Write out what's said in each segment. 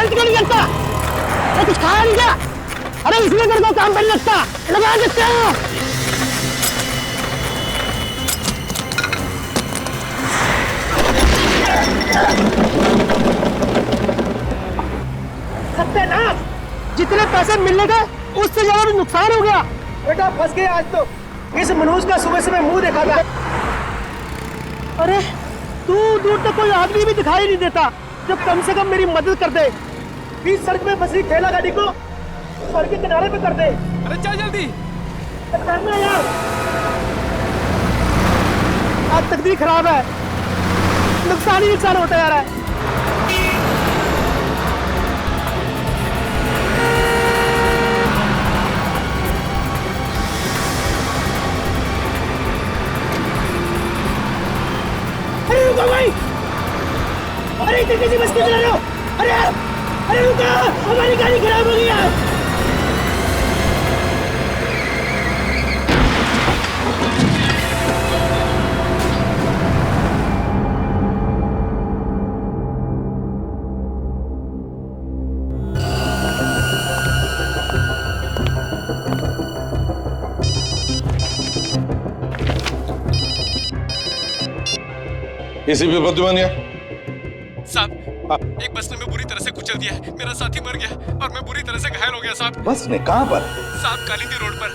Lunch क्यों नहीं करता? अरे कुछ खाया नहीं क्या? अरे इसलिए मेरे को काम पे नहीं लगता, लगा देते हैं। सत्यानाश! जितने पैसे मिलने गए उससे ज्यादा भी नुकसान हो गया। बेटा फंस गए आज तो। इस मनोज का सुबह सुबह मुंह देखा था। अरे दूर दूर तक कोई आदमी भी दिखाई नहीं देता जो कम से कम मेरी मदद कर दे। बीच सड़क में फंसी ठेला गाड़ी को सड़क के किनारे पे कर दे। अरे चल जल्दी करना यार। आज तकदीर खराब है, नुकसान ही नुकसान होता जा रहा है। अरे रुको भाई, अरे इतनी कैसी बस क्यों चला रहे हो? अरे यार, अरे रुको, हमारी गाड़ी खराब हो गई है। एसीपी प्रद्युमन साहब, एक बस ने मैं बुरी तरह से कुचल दिया है। मेरा साथी मर गया और मैं बुरी तरह से घायल हो गया साहब। बस ने कहाँ पर? साहब कालिंदी रोड पर।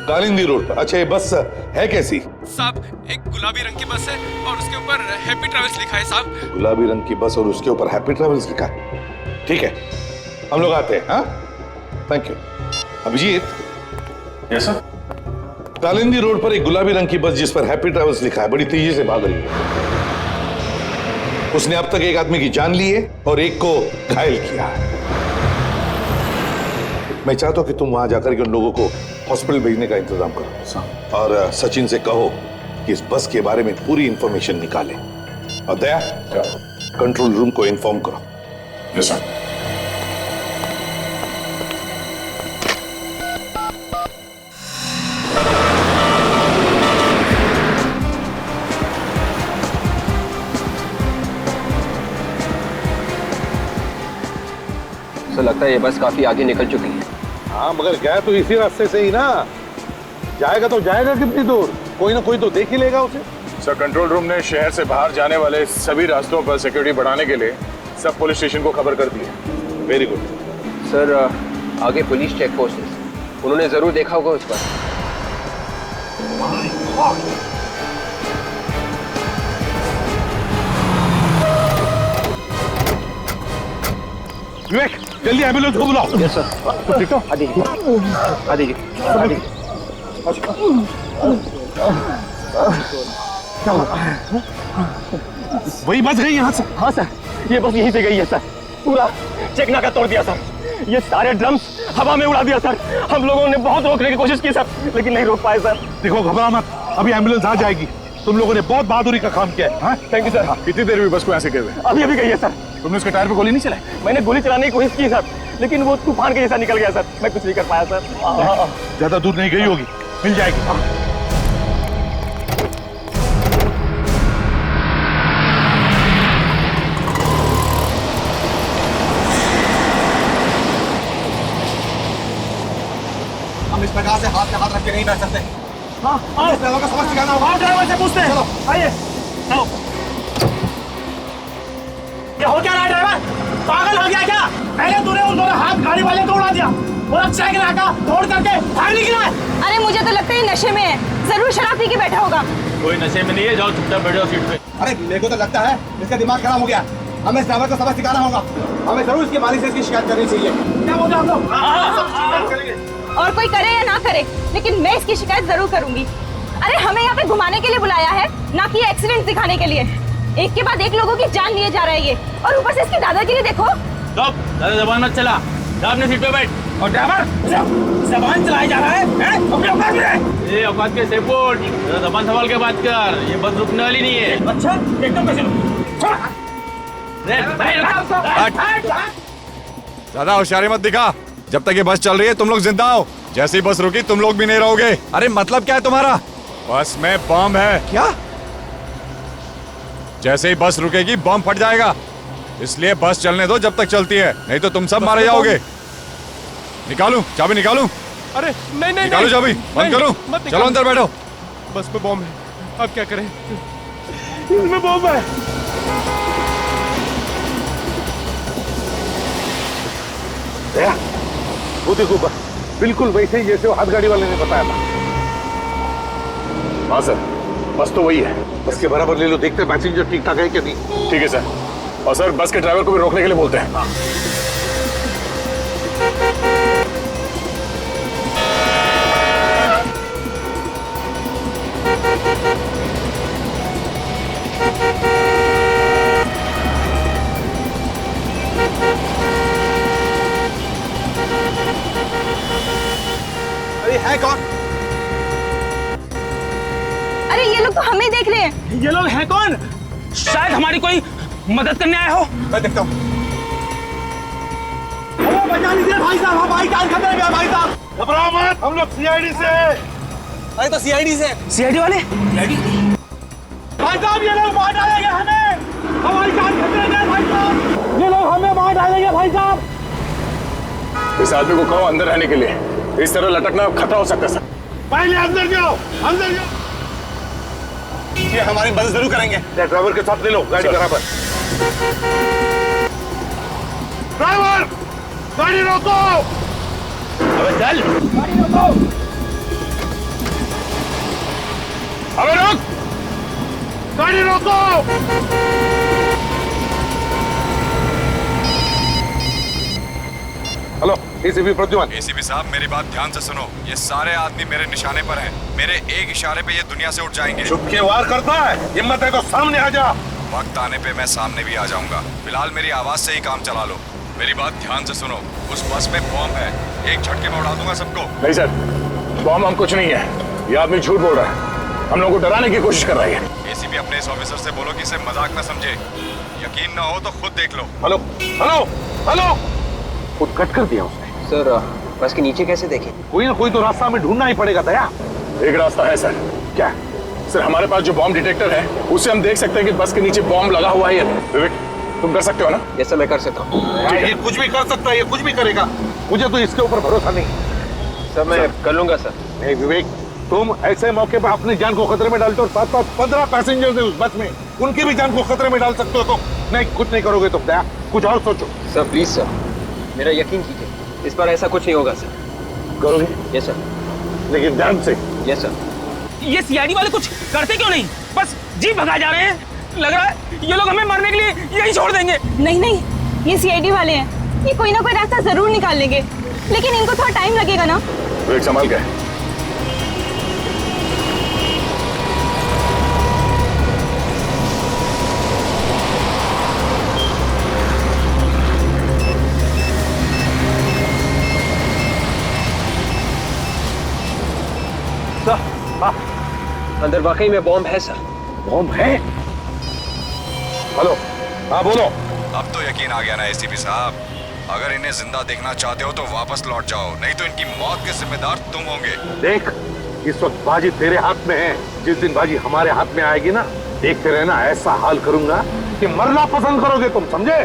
कालिंदी रोड पर? अच्छा, ये बस है कैसी? साहब एक गुलाबी रंग की बस है और उसके ऊपर हैप्पी ट्रैवल्स लिखा है साहब। गुलाबी रंग की बस और उसके ऊपर हैप्पी ट्रैवल्स लिखा है। ठीक है, हम लोग आते हैं। हाँ, thank you. Abhijeet. Yes sir. Kalindi road पर एक गुलाबी रंग की बस जिस पर हैप्पी ट्रैवल्स लिखा है बड़ी तेजी से भाग रही है। उसने अब तक एक आदमी की जान ली है और एक को घायल किया है। मैं चाहता हूं कि तुम वहां जाकर के उन लोगों को हॉस्पिटल भेजने का इंतजाम करो और सचिन से कहो कि इस बस के बारे में पूरी इंफॉर्मेशन निकाले। और दया, कंट्रोल रूम को इन्फॉर्म करो। Yes sir. तो लगता है ये बस काफी आगे निकल चुकी है। हाँ, मगर गया तो इसी रास्ते से ही ना। जाएगा तो जाएगा कितनी दूर? कोई ना कोई तो देख ही लेगा उसे। सर, कंट्रोल रूम ने शहर से बाहर जाने वाले सभी रास्तों पर सिक्योरिटी बढ़ाने के लिए सब पुलिस स्टेशन को खबर कर दी है। वेरी गुड सर, आगे पुलिस चेक पोस्ट है, उन्होंने जरूर देखा होगा उस पर। विवेक, जल्दी एम्बुलेंस को बुलाओ। Yes sir. ठीक हो? आ जाइए, आ जाइए, आ जाइए। वही बच गई यहाँ से? हाँ सर, ये बस यहीं से गई है सर। पूरा चेक नाका तोड़ दिया सर। ये सारे ड्रम्स हवा में उड़ा दिया सर। हम लोगों ने बहुत रोकने की कोशिश की सर, लेकिन नहीं रोक पाए सर। देखो, घबरा मत, अभी एम्बुलेंस आ जाएगी। तुम लोगों ने बहुत बहादुरी का काम किया है। Thank you sir. कितनी देर हुई बस को यहाँ से गए हुए? अभी अभी गई है सर। तुमने उसके टायर पे गोली नहीं चलाई? मैंने गोली चलाने की कोशिश की सर, लेकिन वो तूफान के जैसा निकल गया सर। मैं कुछ नहीं कर पाया सर। ज्यादा दूर नहीं गई होगी, मिल जाएगी। हम इस प्रकार से हाथ पे हाथ रख के नहीं बैठ सकते। हाँ, ड्राइवर का सबक सिखाना होगा। ड्राइवर से पूछते हैं। आइए, आओ। ये हो क्या रहा है ड्राइवर? पागल हो गया क्या? पहले तूने उन दोनों हाथ गाड़ी वाले को उड़ा दिया और चेक नाका तोड़ करके भाग निकला है। अरे मुझे तो लगता है ये नशे में है, जरूर शराब पी के बैठा होगा। कोई नशे में नहीं है, जाओ चुपचाप बैठो सीट पे। अरे मेरे को तो लगता है इसका दिमाग खराब हो गया। हमें इस ड्राइवर को सबक सिखाना होगा। हमें जरूर इसके मालिक से इसकी शिकायत करनी चाहिए। क्या बोलते हैं हम लोग? और कोई करे या ना करे, लेकिन मैं इसकी शिकायत जरूर करूंगी। अरे हमें यहाँ पे घुमाने के लिए बुलाया है, ना कि एक्सीडेंट दिखाने के लिए। एक के बाद एक लोगों की जान लिए जा रहा है ये, और ऊपर से इसकी दादागिरी देखो। ज्यादा जबान मत चला, जा अपने सीट पे बैठ। और ड्राइवर जबान चलाया जा रहा है? अपने औकात में रहे। ये औकात के सेपोर्ट, जबान संभाल के बात कर। ये बस रुकने वाली नहीं है। अच्छा, एकदम कैसे? ज्यादा होशियारी मत दिखा। जब तक ये बस चल रही है तुम लोग जिंदा हो। जैसी बस रुकी तुम लोग भी नहीं रहोगे। अरे मतलब क्या है तुम्हारा? बस में बम है। क्या? जैसे ही बस रुकेगी बम फट जाएगा। इसलिए बस चलने दो जब तक चलती है, नहीं तो तुम सब मारे जाओगे। निकालू चाबी, निकालू? अरे नहीं नहीं निकालो चाबी, बंद करो। चलो अंदर बैठो। बस पे बॉम्ब है, अब क्या करें? इसमें बॉम्ब है। दया, वो देखो बिल्कुल वैसे ही जैसे वो हाथ गाड़ी वाले ने बताया था। हाँ सर, बस तो वही है। बस के बराबर ले लो, देखते हैं पैसेंजर ठीक ठाक है कि नहीं। ठीक है सर। और सर बस के ड्राइवर को भी रोकने के लिए बोलते हैं। अरे है कौन? अरे ये लोग तो हमें देख रहे हैं। ये लोग हैं कौन? शायद हमारी कोई मदद करने आए हो। मैं देखता हूँ। हमें बचा लीजिए भाई साहब, हमारी जान खतरे में है भाई साहब। घबराओ मत, हम लोग सीआईडी से। अरे तो सीआईडी से। सीआईडी वाले? भाई साहब ये लोग मार डालेंगे हमें, हमारी जान खतरे में है भाई साहब। ये लोग हमें मार डालेंगे भाई साहब। इस आदमी को कहो अंदर रहने के लिए, इस तरह लटकना खतरा हो सकता है सर। पहले अंदर जाओ, अंदर जाओ। ये हमारी मदद जरूर करेंगे। ड्राइवर के साथ ले लो गाड़ी बराबर। ड्राइवर, गाड़ी रोको। अबे चल, गाड़ी रोको। अबे रोक। गाड़ी रोको। Hello, ACP Pradyuman. एसीपी साहब मेरी बात ध्यान से सुनो, ये सारे आदमी मेरे निशाने पर हैं। मेरे एक इशारे पे ये दुनिया से उठ जाएंगे। चुप के वार करता है, हिम्मत है तो सामने आ जा। वक्त आने पे मैं सामने भी आ जाऊंगा, फिलहाल मेरी आवाज से ही काम चला लो। मेरी बात ध्यान से सुनो, उस बस में बॉम्ब है, एक झटके में उड़ा दूंगा सबको। नहीं सर, बॉम्ब हम कुछ नहीं है। ये आदमी झूठ बोल रहा है, हम लोगों को डराने की कोशिश कर रहा है। एसीपी अपने इस ऑफिसर से बोलो कि इसे मजाक न समझे, यकीन ना हो तो खुद देख लो। Hello, hello, hello. खुद कट कर दिया उसने। सर बस के नीचे कैसे देखें? कोई ना कोई तो रास्ता हमें ढूंढना ही पड़ेगा। दया, एक रास्ता है सर। क्या? सर हमारे पास जो बॉम्ब डिटेक्टर है उससे हम देख सकते हैं कि बस के नीचे बॉम्ब लगा हुआ है या नहीं। विवेक, तुम कर सकते हो ना? ये सब मैं कर सकता हूँ। ये कुछ भी कर सकता है, ये कुछ भी करेगा। मुझे तो इसके ऊपर भरोसा नहीं। सर मैं कर लूंगा सर। नहीं विवेक, तुम ऐसे मौके पर अपनी जान को खतरे में डालते हो। साथ साथ 15 पैसेंजर्स हैं उस बस में, उनकी भी जान को खतरे में डाल सकते हो। तो नहीं, कुछ नहीं करोगे तुम। दया, कुछ और सोचो। सर प्लीज सर, मेरा यकीन कीजिए, इस बार ऐसा कुछ नहीं होगा सर। करोगे? Yes sir. लेकिन ध्यान से। Yes sir. ये सीआईडी वाले कुछ करते क्यों नहीं? बस जीप भगा जा रहे हैं। लग रहा है ये लोग हमें मारने के लिए यही छोड़ देंगे। नहीं नहीं, ये सीआईडी वाले हैं, ये कोई ना कोई रास्ता जरूर निकाल लेंगे, लेकिन इनको थोड़ा टाइम लगेगा ना। विवेक संभाल के। अंदर वाकई में बॉम्ब है सर। बॉम्ब है? हेलो, हाँ बोलो। अब तो यकीन आ गया ना एसीपी साहब, अगर इन्हें जिंदा देखना चाहते हो तो वापस लौट जाओ, नहीं तो इनकी मौत के जिम्मेदार तुम होंगे। देख, इस वक्त बाजी तेरे हाथ में है, जिस दिन बाजी हमारे हाथ में आएगी ना, देखते रहना, ऐसा हाल करूंगा कि मरना पसंद करोगे तुम, समझे?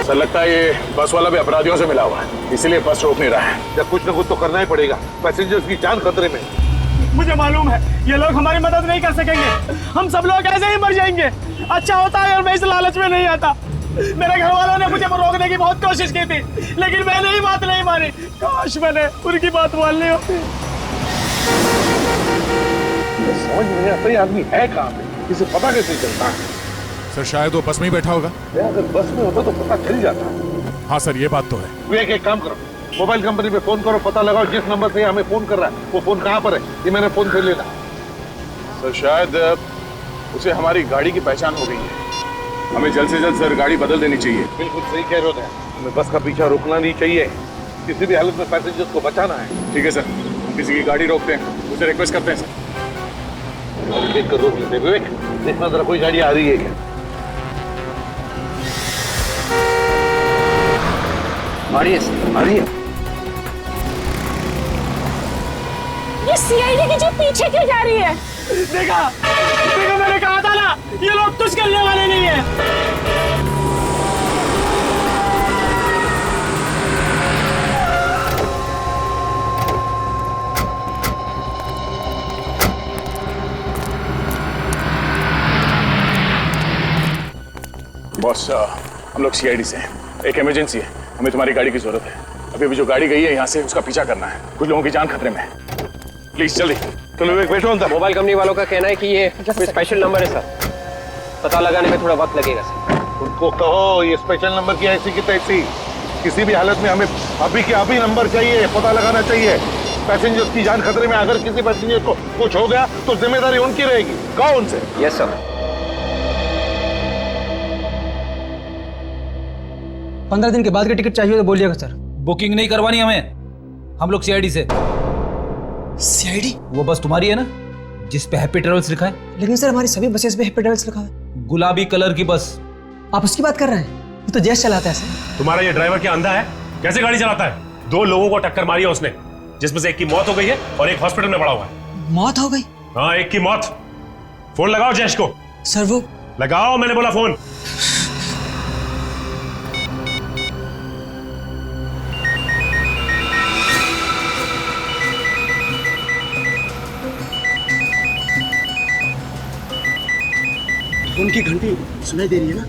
सर लगता है ये बस वाला भी अपराधियों से मिला हुआ है, इसीलिए बस रोक नहीं रहा है। जब कुछ ना कुछ तो करना ही पड़ेगा, पैसेंजर्स की जान खतरे में। मुझे मालूम है ये लोग हमारी मदद नहीं कर सकेंगे, हम सब लोग ऐसे ही मर जाएंगे। अच्छा होता है अगर मैं इस लालच में नहीं आता। मेरे घर वालों ने मुझे रोकने की बहुत कोशिश की थी, लेकिन मैंने ही बात नहीं मानी। काश मैंने उनकी बात मान ली होती। समझ में नहीं आता ये आदमी है कहाँ पे, इसे पता कैसे चलता है? सर शायद वो बस में ही बैठा होगा। अगर बस में होता तो पता चल जाता। हाँ सर, ये बात तो है। विवेक, एक काम करो, मोबाइल कंपनी पे फोन करो, पता लगाओ जिस नंबर से हमें फोन कर रहा है वो फोन कहाँ पर है, ये मैंने फोन से लेना। सर शायद उसे हमारी गाड़ी की पहचान हो गई है, हमें जल्द से जल्द सर गाड़ी बदल देनी चाहिए। बिल्कुल सही कह रहे हो, हमें बस का पीछा रोकना नहीं चाहिए, किसी भी हालत में पैसेंजर्स को बचाना है। ठीक है सर, हम किसी की गाड़ी रोकते हैं, उसे रिक्वेस्ट करते हैं सर। देख कर रोक लेते। विवेक, देखना जरा कोई गाड़ी आ रही है क्या? आ रही है सर। आ रही है। ये सीआईडी की जीप पीछे क्यों जा रही है? देखा देखा, मैंने कहा था ना ये लोग कुछ करने वाले नहीं है। बॉस, हम लोग सीआईडी से हैं। एक इमरजेंसी है, हमें तुम्हारी गाड़ी की जरूरत है। अभी जो गाड़ी गई है यहाँ से, उसका पीछा करना है। कुछ लोगों की जान खतरे में है। प्लीज जल्दी। चलो बैठो अंदर। मोबाइल कंपनी वालों का कहना है कि ये कोई स्पेशल नंबर है सर, पता लगाने में थोड़ा वक्त लगेगा सर। उनको कहो ये स्पेशल नंबर की ऐसी की तैसी, किसी भी हालत में हमें अभी के अभी नंबर चाहिए, पता लगाना चाहिए। पैसेंजर्स की जान खतरे में, अगर किसी पैसेंजर को कुछ हो गया तो जिम्मेदारी उनकी रहेगी। कहो उनसे। Yes sir. 15 दिन के बाद की टिकट चाहिए तो बोलिएगा सर। बुकिंग नहीं करवानी हमें, हम लोग सीआईडी से। सीआईडी? वो बस तुम्हारी है ना, जिस पे हैप्पी ट्रेवल्स लिखा है? लेकिन सर हमारी सभी बसेस पे हैप्पी ट्रेवल्स लिखा है। गुलाबी कलर की बस। आप उसकी बात कर रहे हैं? ये तो जैश चलाता है सर। तुम्हारा ये ड्राइवर क्या अंधा है? कैसे गाड़ी चलाता है? 2 लोगों को टक्कर मारी है उसने, जिसमें से एक की मौत हो गई है और एक हॉस्पिटल में पड़ा हुआ है। मौत हो गई? हाँ, एक की मौत। फोन लगाओ जैश को। सर वो लगाओ, मैंने बोला फोन। उनकी घंटी सुनाई दे रही है ना?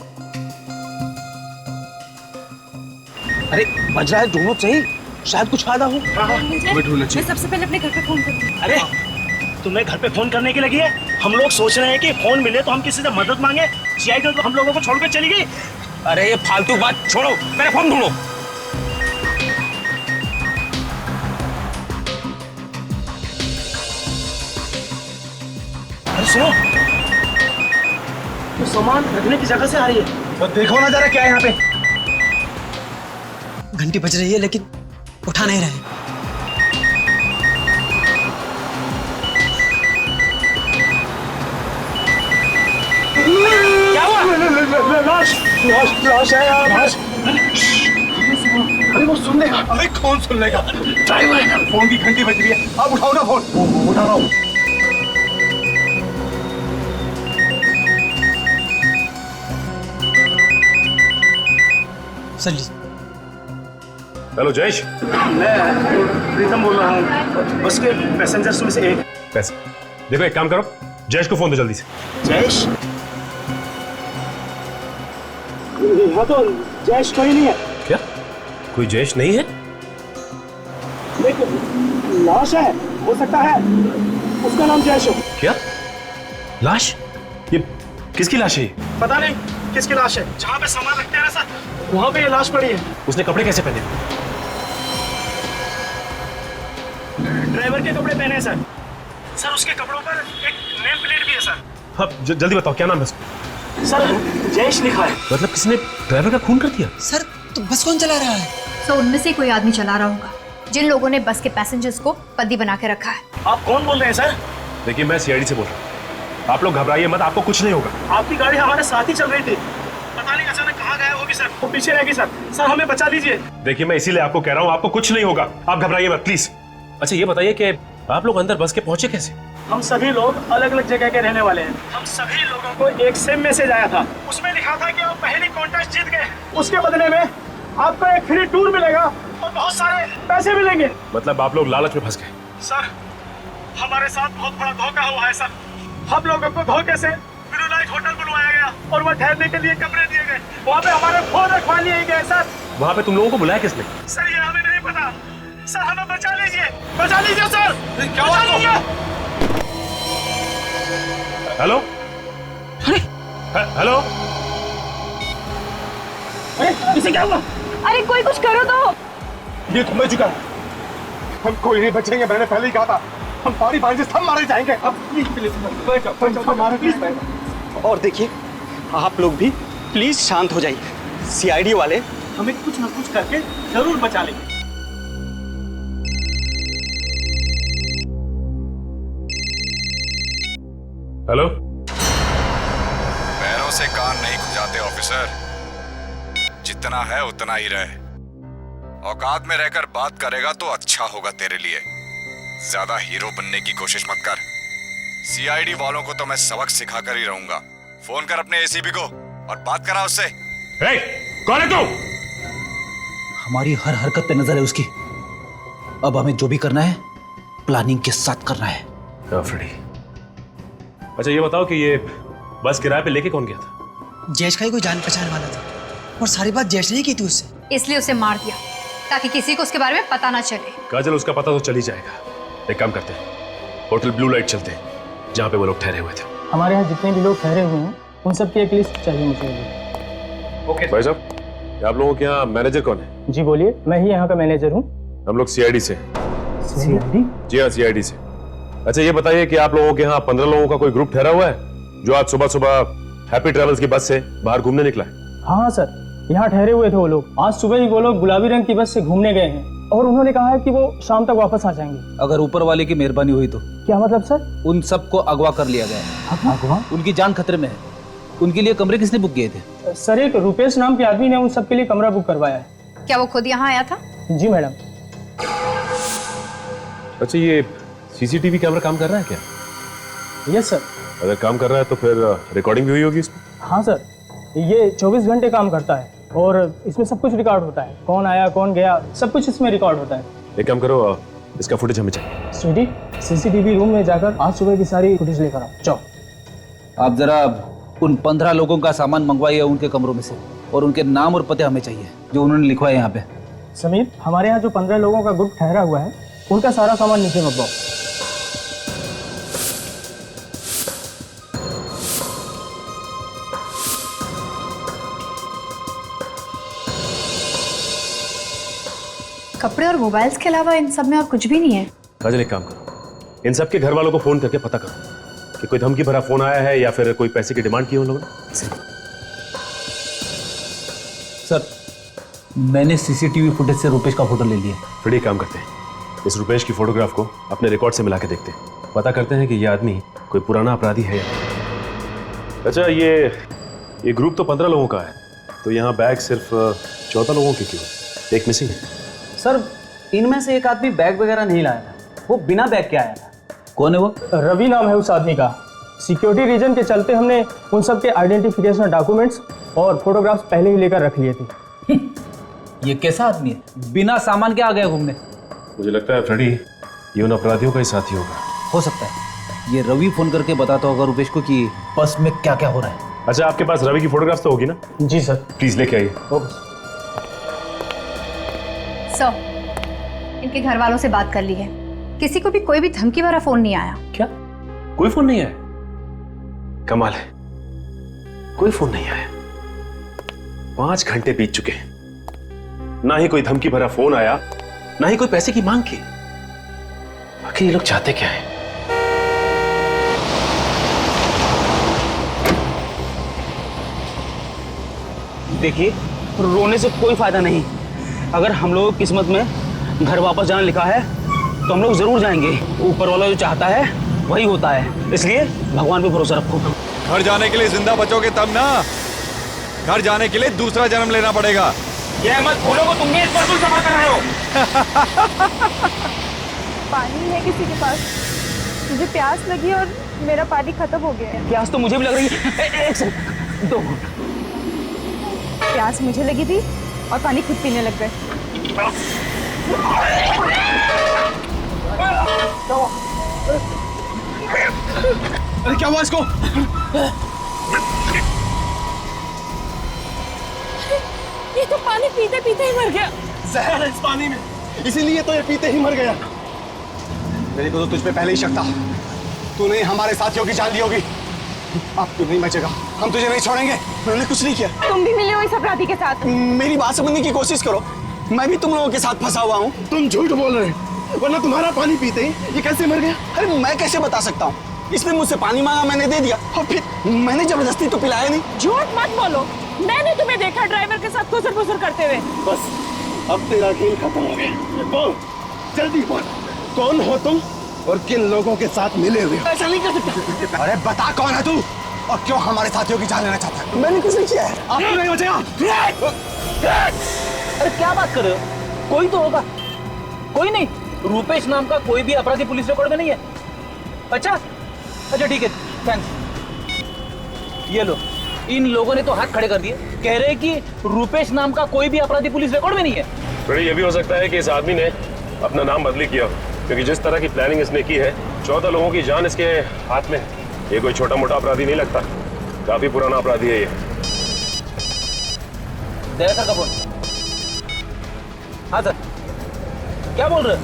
अरे बज रहा है, ढूंढो सही, शायद कुछ फायदा हो। मैं सबसे पहले अपने घर पे फोन करूंगी। अरे तुम्हें घर पे फोन करने की लगी है? हम लोग सोच रहे हैं कि फोन मिले तो हम किसी से मदद मांगे। सीआईडी तो हम लोगों को छोड़कर चली गई। अरे ये फालतू बात छोड़ो, मेरा फोन ढूंढो। अरे सुनो, तो सामान रखने की जगह से आ रही है। तो देखो ना जरा क्या है यहाँ पे। घंटी बज रही है लेकिन उठा नहीं रहे। क्या हुआ? लाश लाश है यार। लाश। अरे वो सुन लेगा। अरे कौन सुन लेगा? ड्राइवर है। फोन की घंटी बज रही है, आप उठाओ ना फोन। उठा रहा हूँ। हेलो जयेश। मैं प्रीतम बोल रहा हूँ, बस के पैसेंजर्स में से एक। पैसे देखो, एक काम करो, जयेश को फोन दो जल्दी से। जयेश? यहाँ तो जयेश कोई नहीं है। क्या कोई जयेश नहीं है? एक लाश है, हो सकता है उसका नाम जयेश हो। क्या लाश? ये किसकी लाश है? पता नहीं किसकी लाश है। जहाँ पे सामान रखते हैं ना सर, वहाँ पे ये लाश पड़ी है। उसने कपड़े कैसे पहने? ड्राइवर के कपड़े पहने हैं सर। सर उसके कपड़ों पर एक नेम प्लेट भी है सर। हाँ, जल्दी बताओ क्या नाम है उसका? सर जयेश लिखा है। मतलब किसी ने ड्राइवर का खून कर दिया? सर तो बस कौन चला रहा है? तो उनमें से कोई आदमी चला रहा होगा, जिन लोगों ने बस के पैसेंजर्स को बंदी बना के रखा है। आप कौन बोल रहे हैं सर? देखिए, मैं सीआईडी से बोल रहा हूँ। आप लोग घबराइए मत, आपको कुछ नहीं होगा। आपकी गाड़ी हमारे साथ ही चल रही थी, पता नहीं अचानक कहाँ गायब होगी सर। वो पीछे रहेगी सर। सर हमें बचा लीजिए। देखिए, मैं इसीलिए आपको कह रहा हूँ, आपको कुछ नहीं होगा, आप घबराइए मत प्लीज। अच्छा ये बताइए कि आप लोग अंदर बस के पहुंचे कैसे? हम सभी लोग अलग अलग जगह के रहने वाले हैं। हम सभी लोगों को एक सेम मैसेज आया था, उसमें लिखा था कि आप पहली कॉन्टेस्ट जीत गए, उसके बदले में आपको एक फ्री टूर मिलेगा और बहुत सारे पैसे मिलेंगे। मतलब आप लोग लालच में फंस गए? सर हमारे साथ बहुत बड़ा धोखा हुआ है सर। हम लोगों को धोखे से ब्लू होटल बुलवाया गया और वहाँ ठहरने के लिए कमरे दिए गए। वहाँ पे हमारे फोन रखवा लिए गए सर। वहाँ पे तुम लोगों को बुलाया किसने? सर ये हमें नहीं पता। सर हमें बचा लीजिए सर। क्या हुआ? हेलो? हेलो? अरे इसे क्या हुआ? अरे कोई कुछ करो तो। ये थम चुका है, हम कोई नहीं बचेंगे। मैंने पहले ही कहा था, हम पानी पानी से सब मारे जाएंगे। अब प्लीज। और देखिए आप लोग भी प्लीज शांत हो जाइए। सीआईडी वाले हमें कुछ ना कुछ करके जरूर बचा लेंगे। हेलो? पैरों से कान नहीं खुजाते ऑफिसर, जितना है उतना ही रहे। औकात में रहकर बात करेगा तो अच्छा होगा तेरे लिए। ज्यादा हीरो बनने की कोशिश मत कर। सीआईडी वालों को तो मैं सबक सिखाकर ही रहूंगा। फोन कर अपने एसीपी को और बात करा उससे। कौन है तू? हमारी हर हरकत पे नजर है उसकी। अब हमें जो भी करना है प्लानिंग के साथ करना है। फ्रेडी, अच्छा ये बताओ कि ये बस किराए पे लेके कौन गया था? जयेश का ही कोई जान पहचान वाला था और सारी बात जयेश ने ही की थी उससे। इसलिए उसे मार दिया ताकि किसी को उसके बारे में पता ना चले। काजल, उसका पता तो चल ही जाएगा। एक काम करते हैं, होटल ब्लू लाइट चलते हैं जहाँ पे वो लोग ठहरे हुए थे। हमारे यहाँ जितने भी लोग ठहरे हुए हैं उन सब की एक लिस्ट चाहिए मुझे। ओके भाई साहब, आप लोगों के यहाँ मैनेजर कौन है? जी बोलिए, मैं ही यहाँ का मैनेजर हूँ। हम लोग सीआईडी से। सीआईडी? जी हाँ, सीआईडी से। अच्छा ये बताइए कि आप लोगों के यहाँ 15 लोगों का कोई ग्रुप ठहरा हुआ है जो आज सुबह सुबह हैप्पी ट्रेवल्स की बस से बाहर घूमने निकला है? हाँ सर, यहाँ ठहरे हुए थे वो लोग। आज सुबह ही वो लोग गुलाबी रंग की बस से घूमने गए हैं और उन्होंने कहा है कि वो शाम तक वापस आ जाएंगे। अगर ऊपर वाले की मेहरबानी हुई तो? क्या मतलब सर? उन सबको अगवा कर लिया गया है। अगवा? उनकी जान खतरे में है। उनके लिए कमरे किसने बुक किए थे? सर, एक रुपेश नाम के आदमी ने उन सबके लिए कमरा बुक करवाया है। क्या वो खुद यहाँ आया था? जी मैडम। अच्छा ये सीसीटीवी कैमरा काम कर रहा है क्या? Yes sir. अगर काम कर रहा है तो फिर रिकॉर्डिंग भी हुई होगी इसमें? हाँ सर, ये 24 घंटे काम करता है और इसमें सब कुछ रिकॉर्ड होता है। कौन आया कौन गया सब कुछ इसमें रिकॉर्ड होता है। एक काम करो, इसका फुटेज हमें चाहिए। स्वीटी, सीसीटीवी रूम में जाकर आज सुबह की सारी फुटेज लेकर आओ। जाओ। आप जरा उन 15 लोगों का सामान मंगवाइए उनके कमरों में से, और उनके नाम और पते हमें चाहिए जो उन्होंने लिखवाए यहाँ पे। समीर, हमारे यहाँ जो 15 लोगों का ग्रुप ठहरा हुआ है उनका सारा सामान नीचे मंगवाओ। कपड़े और मोबाइल्स के अलावा इन सब में और कुछ भी नहीं है। काजल, एक काम करो, इन सबके घर वालों को फोन करके पता करो कि कोई धमकी भरा फोन आया है या फिर कोई पैसे की डिमांड की उन लोगों ने। सर, मैंने सीसीटीवी फुटेज से रुपेश का फोटो ले लिया। फिर एक काम करते हैं, इस रुपेश की फोटोग्राफ को अपने रिकॉर्ड से मिला के देखते हैं, पता करते हैं कि ये आदमी कोई पुराना अपराधी है या नहीं। अच्छा ये ग्रुप तो 15 लोगों का है, तो यहाँ बैग सिर्फ 14 लोगों की क्यों? एक मिसिंग है। सर, इनमें से एक आदमी बैग वगैरह नहीं लाया था, वो बिना बैग के आया था। कौन है वो? रवि नाम है उस आदमी का। सिक्योरिटी रीजन के चलते हमने उन सब के आइडेंटिफिकेशन डॉक्यूमेंट्स और फोटोग्राफ्स पहले ही लेकर रख लिए थे। ये कैसा आदमी है, बिना सामान के आ गया घूमने? मुझे लगता है फ्रेडी ये उन अपराधियों का ही साथी होगा। हो सकता है ये रवि फोन करके बताता होगा रुपेश को कि बस में क्या क्या हो रहा है। अच्छा, आपके पास रवि की फोटोग्राफ तो होगी ना? जी सर। प्लीज लेके आइए। सर, इनके घर वालों से बात कर ली है, किसी को भी कोई भी धमकी भरा फोन नहीं आया। क्या? कोई फोन नहीं आया? कमाल है, कोई फोन नहीं आया। 5 घंटे बीत चुके हैं, ना ही कोई धमकी भरा फोन आया, ना ही कोई पैसे की मांग की। आखिर ये लोग चाहते क्या हैं? देखिए, रोने से कोई फायदा नहीं। अगर हम लोग किस्मत में घर वापस जाना लिखा है तो हम लोग जरूर जाएंगे। ऊपर वाला जो चाहता है वही होता है, इसलिए भगवान पे भरोसा रखो। घर जाने के लिए जिंदा बचोगे तब ना, घर जाने के लिए दूसरा जन्म लेना पड़ेगा। ये मत भूलो को तुम भी इस पर कुछ जमा कर रहे हो। पानी है किसी के पास? मुझे प्यास लगी और मेरा पानी खत्म हो गया है। प्यास तो मुझे भी लग रही है। एक सेकंड, दो। प्यास मुझे लगी थी और पानी खुद पीने लग गए। अरे क्या हुआ इसको? ये तो पानी पीते पीते ही मर गया। जहर है इस पानी में, इसीलिए तो ये पीते ही मर गया। मेरे को तो तुझ पे पहले ही शक था, तूने हमारे साथियों की जान ली होगी। अब तू नहीं बचेगा, हम तुझे नहीं छोड़ेंगे। मैंने कुछ नहीं किया। तुम भी मिले हो इस अपराधी के साथ? मेरी बात समझने की कोशिश करो, मैं भी तुम लोगों के साथ फंसा हुआ हूँ। तुम झूठ बोल रहे हो, वरना तुम्हारा पानी पीते ही ये कैसे मर गया? अरे मैं कैसे बता सकता हूँ? इसने मुझसे पानी मांगा, मैंने दे दिया, और फिर मैंने जबरदस्ती तो पिलाया नहीं। झूठ मत बोलो, मैंने तुम्हें देखा ड्राइवर के साथ खुसर फुसर करते हुए। बस अब तेरा खेल खत्म हो गया। बोल, जल्दी बोल, कौन हो तुम और किन लोगों के साथ मिले हुए हो? ऐसा नहीं कर सकता। अरे बता कौन है तू और क्यों हमारे साथियों की जान लेना चाहता है? मैंने कुछ नहीं किया है। आप नहीं बचेगा। अरे क्या बात कर रहे हो? कोई तो होगा। कोई नहीं, रूपेश नाम का कोई भी अपराधी पुलिस रिकॉर्ड में नहीं है? अच्छा ठीक है, थैंक्स। ये लो, इन लोगों ने तो हाथ खड़े कर दिए, कह रहे हैं कि रूपेश नाम का कोई भी अपराधी पुलिस रिकॉर्ड में नहीं है। थोड़ी ये भी हो सकता है कि इस आदमी ने अपना नाम बदली किया, क्योंकि जिस तरह की प्लानिंग इसने की है, 14 लोगों की जान इसके हाथ में। ये कोई छोटा मोटा अपराधी नहीं लगता, काफी पुराना अपराधी है ये। सर का फोन। हाँ सर, क्या बोल रहे?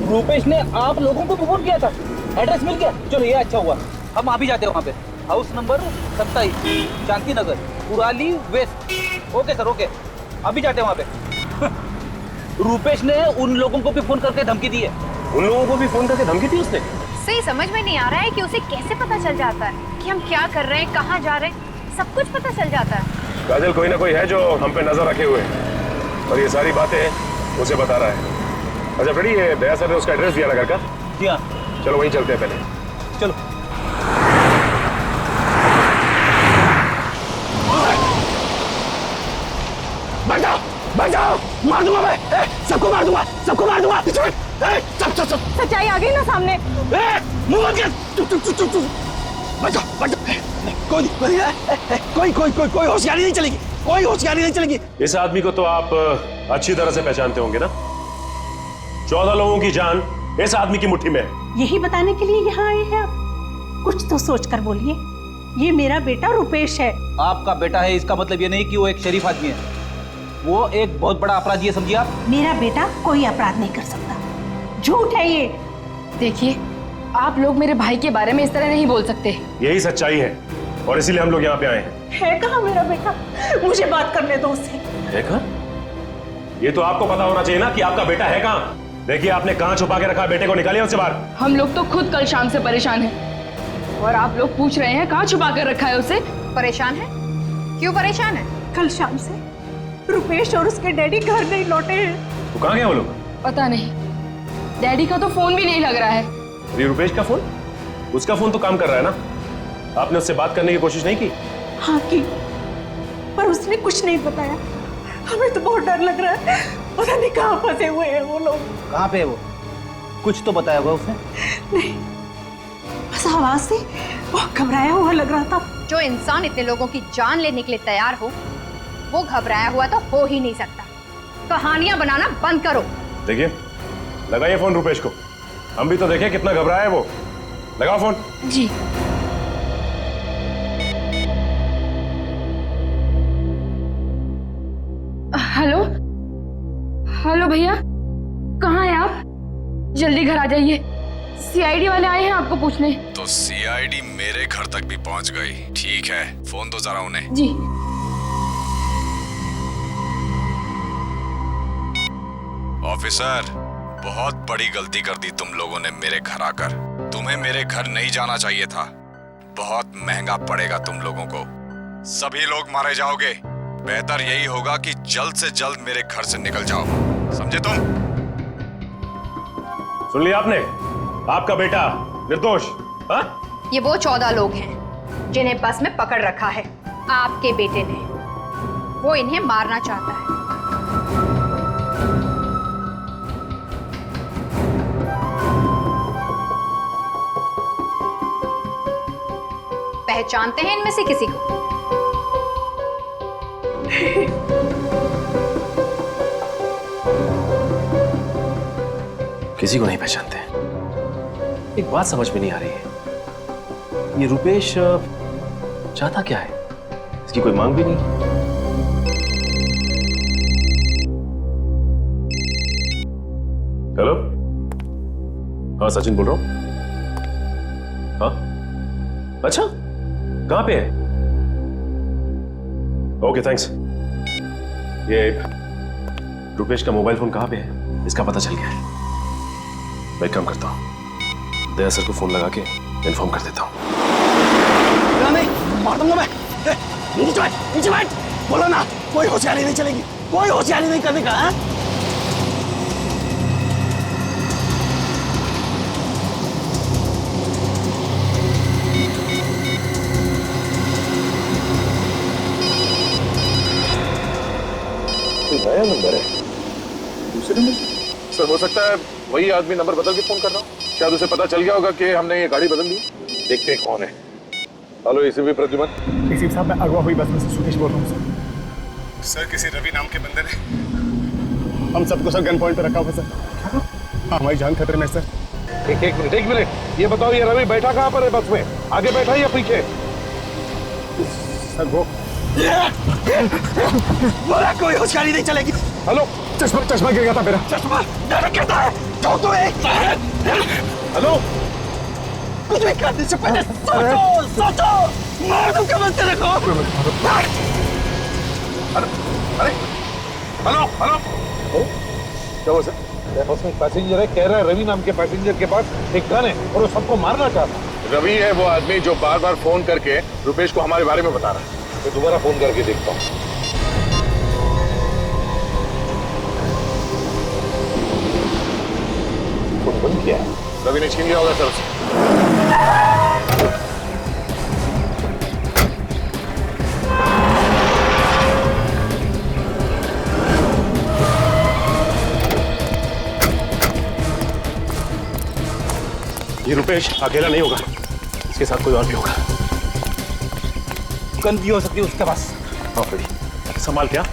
रूपेश ने आप लोगों को फोन किया था, एड्रेस मिल गया? चलो ये अच्छा हुआ, हम अभी जाते हैं वहाँ पे। House number 27, Shanti Nagar, Kurali west. Okay sir, okay, अभी जाते हैं वहाँ पे। रूपेश ने उन लोगों को भी फोन करके धमकी दी है। उन लोगों को भी फोन करके धमकी दी उसने? सही समझ में नहीं आ रहा है कि उसे कैसे पता चल जाता है कि हम क्या कर रहे हैं, कहाँ जा रहे हैं, सब कुछ पता चल जाता है। काजल, कोई ना कोई है जो हम पे नजर रखे हुए है और ये सारी बातें उसे बता रहा है। अच्छा फ्रेडी, ये दया सर ने उसका एड्रेस दिया ना घर का? जी हाँ। चलो वहीं चलते हैं पहले। चलो। बचाओ, मार दूंगा मैं, सबको मार दूंगा, सबको मार दूंगा। सब सच्चाई आ गई ना सामने। मुंह बंद कर। बचाओ, कोई होशियारी नहीं चलेगी, कोई होशियारी नहीं चलेगी। इस आदमी को तो आप अच्छी तरह से पहचानते होंगे ना? 14 लोगों की जान इस आदमी की मुट्ठी में है। यही बताने के लिए यहाँ आए हैं आप? कुछ तो सोच कर बोलिए। ये मेरा बेटा रुपेश है। आपका बेटा है इसका मतलब ये नहीं कि वो एक शरीफ आदमी है, वो एक बहुत बड़ा अपराधी है, समझिए आप। मेरा बेटा कोई अपराध नहीं कर सकता, झूठ है ये। देखिए, आप लोग मेरे भाई के बारे में इस तरह नहीं बोल सकते। यही सच्चाई है और इसीलिए हम लोग यहाँ पे आए हैं। है कहाँ मेरा बेटा? मुझे बात करने दो उससे। है कहाँ? ये तो आपको पता होना चाहिए ना कि आपका बेटा है कहाँ। देखिए, आपने कहाँ छुपा के रखा, बेटे को निकालिए उससे बाहर। हम लोग तो खुद कल शाम से परेशान हैं और आप लोग पूछ रहे हैं कहाँ छुपा कर रखा है उसे। परेशान है? क्यों परेशान है? कल शाम से रुपेश और उसके डैडी घर नहीं लौटे हैं। तो कहाँ गए वो लोग? पता नहीं, डैडी का तो फोन भी नहीं लग रहा है। अरे रुपेश का फोन? उसका फोन तो काम कर रहा है ना? आपने उससे बात करने की कोशिश नहीं की? हाँ की, पर उसने कुछ नहीं बताया। हमें तो बहुत डर लग रहा है, पता नहीं कहाँ फंसे हुए हैं वो लोग। कहाँ पे है वो? कुछ तो बताया होगा उसने? नहीं, बस आवाज से वो घबराया हुआ लग रहा था। जो इंसान इतने लोगों की जान लेने के लिए तैयार हो, वो घबराया हुआ तो हो ही नहीं सकता। कहानियां बनाना बंद करो। देखिए, लगाइए फोन रुपेश को, हम भी तो देखें कितना घबराया है वो। लगाओ फोन। जी। हेलो हेलो भैया, कहाँ हैं आप? जल्दी घर आ जाइए, सीआईडी वाले आए हैं आपको पूछने। तो सीआईडी मेरे घर तक भी पहुंच गई। ठीक है, फोन दो जरा उन्हें। जी। ऑफिसर, बहुत बड़ी गलती कर दी तुम लोगों ने मेरे घर आकर। तुम्हें मेरे घर नहीं जाना चाहिए था, बहुत महंगा पड़ेगा तुम लोगों को। सभी लोग मारे जाओगे। बेहतर यही होगा कि जल्द से जल्द मेरे घर से निकल जाओ, समझे तुम? सुन लिया आपने? आपका बेटा निर्दोष। हाँ? ये वो 14 लोग हैं जिन्हें बस में पकड़ रखा है आपके बेटे ने। वो इन्हें मारना चाहता है। पहचानते हैं इनमें से किसी को? किसी को नहीं पहचानते। एक बात समझ में नहीं आ रही है, ये रुपेश चाहता क्या है? इसकी कोई मांग भी नहीं। हेलो, हाँ सचिन बोल रहा हूं। हाँ, अच्छा, कहां पे है? Okay thanks. ये रुपेश का मोबाइल फोन कहां पे है? इसका पता चल गया है। मैं एक काम करता हूं, दया सर को फोन लगा के इन्फॉर्म कर देता हूं। नहीं, मार दूंगा मैं। नीचे बैठ, बोलो ना, कोई होशियारी नहीं चलेगी, कोई होशियारी नहीं करने का। है? नया नंबर है, दूसरे नंबर से? सर हो सकता है वही आदमी नंबर बदल के फोन कर रहा हूँ। शायद उसे पता चल गया होगा कि हमने ये गाड़ी बदल दी। देखते हैं कौन है। Hello ACP Pradyuman. एसीपी साहब, मैं अगवा हुई बस में से सुकेश बोल रहा हूँ सर। किसी रवि नाम के बंदे ने हम सबको सर गन पॉइंट पे रखा हुआ सर। हमारी जान खतरे में सर। एक मिनट ये बताओ, ये रवि बैठा कहाँ पर है बस में? आगे बैठा है या पीछे? सर वो बोला कोई होशियारी नहीं चलेगी। हेलो, चश्मा गिर गया था मेरा। चश्मा गिरता है तो हेलो, कुछ भी करने से पहले सोचो मार दूंगा मैं तेरे को। अरे हेलो, क्या हुआ सर? बस में पैसेंजर है, कह रहा है रवि नाम के पैसेंजर के पास एक गन है और वो सबको मारना चाहता है। रवि है वो आदमी जो बार बार फोन करके रुपेश को हमारे बारे में बता रहा है। मैं दोबारा फोन करके देखता हूँ। फोन बंद किया है। रवि ने छीन लिया होगा सर उसे। ये रुपेश अकेला नहीं होगा, इसके साथ कोई और भी होगा। गन भी हो सकती है उसके पास। हाँ फ्रेडी, संभाल क्या?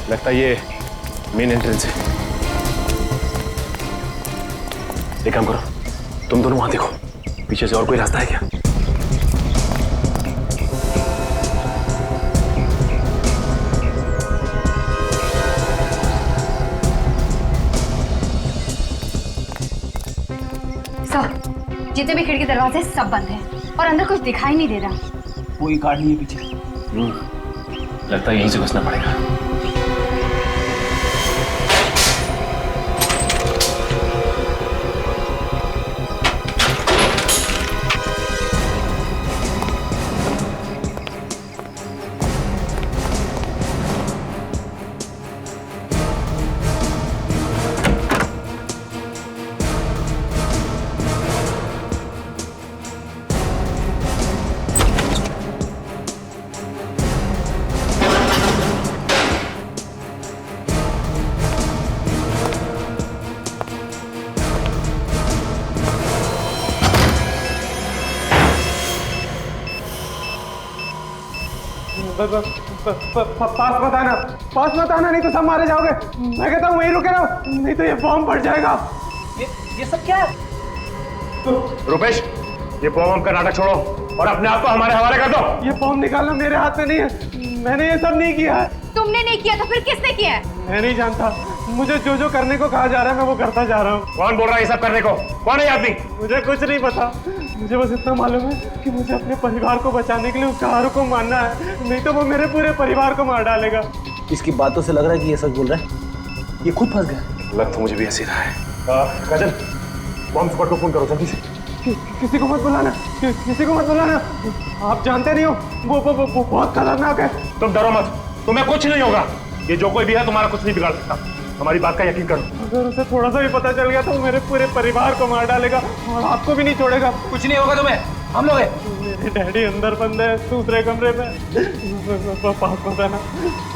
लगता है ये मेन एंट्रेंस है। एक काम करो, तुम दोनों वहां देखो, पीछे से और कोई रास्ता है क्या? जितने भी खिड़की दरवाजे सब बंद हैं और अंदर कुछ दिखाई नहीं दे रहा। कोई गार्ड नहीं है पीछे। लगता है यहीं से घुसना पड़ेगा। पास मत आना नहीं तो सब मारे जाओगे। मैं कहता हूँ वहीं रुके रहो, नहीं तो ये बॉम्ब फट जाएगा। ये सब क्या है? रुपेश, ये बॉम्ब का नाटक छोड़ो और अपने आप को हमारे हवाले कर दो। ये बॉम्ब निकालना मेरे हाथ में नहीं है, मैंने ये सब नहीं किया है। तुमने नहीं किया तो फिर किसने किया है? मैं नहीं जानता, मुझे जो जो करने को कहा जा रहा है मैं वो करता जा रहा हूँ। कौन बोल रहा है ये सब करने को? कौन है आदमी? मुझे कुछ नहीं पता, मुझे बस इतना मालूम है कि मुझे अपने परिवार को बचाने के लिए उस कार को मारना है, नहीं तो वो मेरे पूरे परिवार को मार डालेगा। इसकी बातों से लग रहा है कि ये सच बोल रहा है। ये खुद फंस गया। लग तो मुझे भी ऐसे रहा है। काजल, बॉम्ब स्क्वाड को फोन करो जल्दी से। किसी को मत बुलाना, किसी को मत बुलाना। आप जानते नहीं हो वो बहुत खतरनाक है। तुम डरो मत, तुम्हें कुछ नहीं होगा। ये जो कोई भी है तुम्हारा कुछ नहीं बिगाड़ सकता। हमारी बात का यकीन करो। अगर उसे थोड़ा सा भी पता चल गया तो वो मेरे पूरे परिवार को मार डालेगा और आपको भी नहीं छोड़ेगा। कुछ नहीं होगा तुम्हें, हम लोग हैं। मेरे डैडी अंदर बंद है दूसरे कमरे में। पास बताना,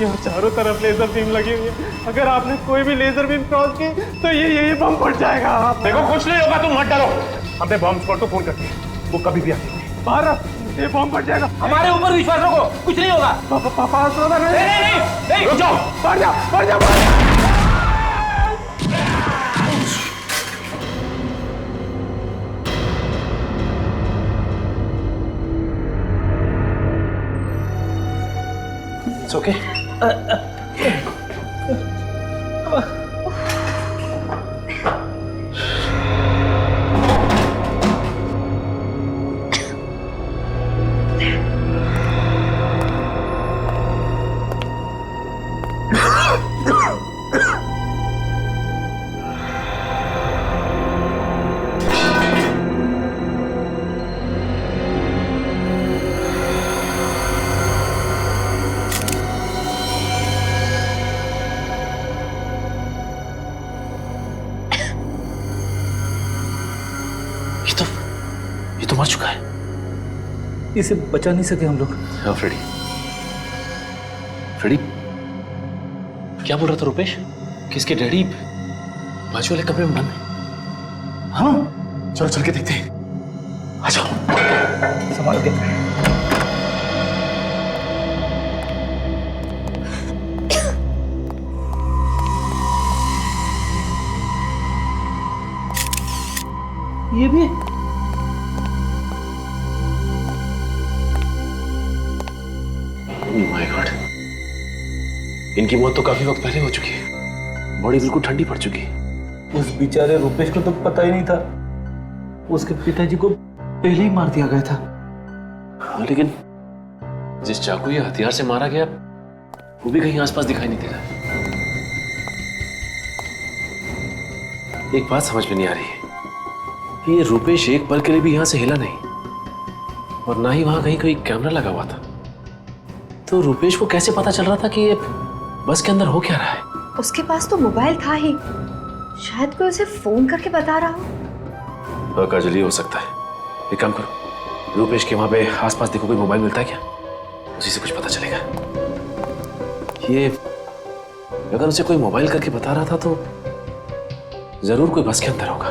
यहाँ चारों तरफ लेजर बीम लगी हुई है, अगर आपने कोई भी लेजर बीम क्रॉस की तो ये बम फट जाएगा। देखो कुछ नहीं होगा, तुम मत डरो। हमने बॉम्ब स्क्वाड को फोन कर दिया, वो कभी भी आएंगे। बाहर ये बम फट जाएगा। हमारे ऊपर विश्वास रखो, कुछ नहीं होगा। पास नहीं, रुक जाओ, बढ़ जा। It's okay. ये तो मर चुका है। इसे बचा नहीं सके हम लोग। हाँ फ्रेडी, फ्रेडी क्या बोल रहा था रुपेश? किसके डैडी बाजू वाले कमरे में बंद है। हाँ चलो चल के देखते हैं। आ जाओ। संभाल के। ये भी माय गॉड, इनकी मौत तो काफी वक्त पहले हो चुकी है। बॉडी बिल्कुल ठंडी पड़ चुकी है। उस बेचारे रुपेश को तो पता ही नहीं था, उसके पिताजी को पहले ही मार दिया गया था। हाँ, लेकिन जिस चाकू या हथियार से मारा गया वो भी कहीं आसपास दिखाई नहीं दे रहा। एक बात समझ में नहीं आ रही है कि ये रुपेश एक पल के लिए भी यहां से हिला नहीं और ना ही वहां कहीं कोई कैमरा लगा हुआ था। तो रुपेश को कैसे पता चल रहा था कि ये बस के अंदर हो क्या रहा है? उसके पास तो मोबाइल था ही, शायद कोई उसे फोन करके बता रहा हो। काजल, ये हो सकता है। एक काम करो, रुपेश के वहां पे आसपास देखो कोई मोबाइल मिलता है क्या, उसी से कुछ पता चलेगा। ये अगर उसे कोई मोबाइल करके बता रहा था तो जरूर कोई बस के अंदर होगा,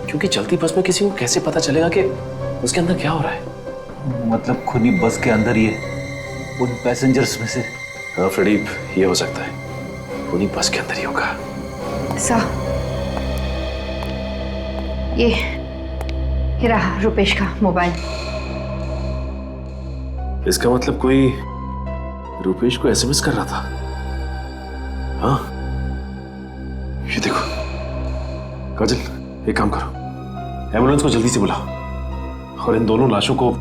क्योंकि चलती बस में किसी को कैसे पता चलेगा कि उसके अंदर क्या हो रहा है? मतलब खुनी बस के अंदर ही है, उन पैसेंजर्स में से। हाँ प्रदीप, ये हो सकता है, खुनी बस के अंदर ही होगा। ये रहा रुपेश का मोबाइल। इसका मतलब कोई रुपेश को एसएमएस कर रहा था। हाँ, ये देखो। काजल, एक काम करो, एम्बुलेंस को जल्दी से बुलाओ और इन दोनों लाशों को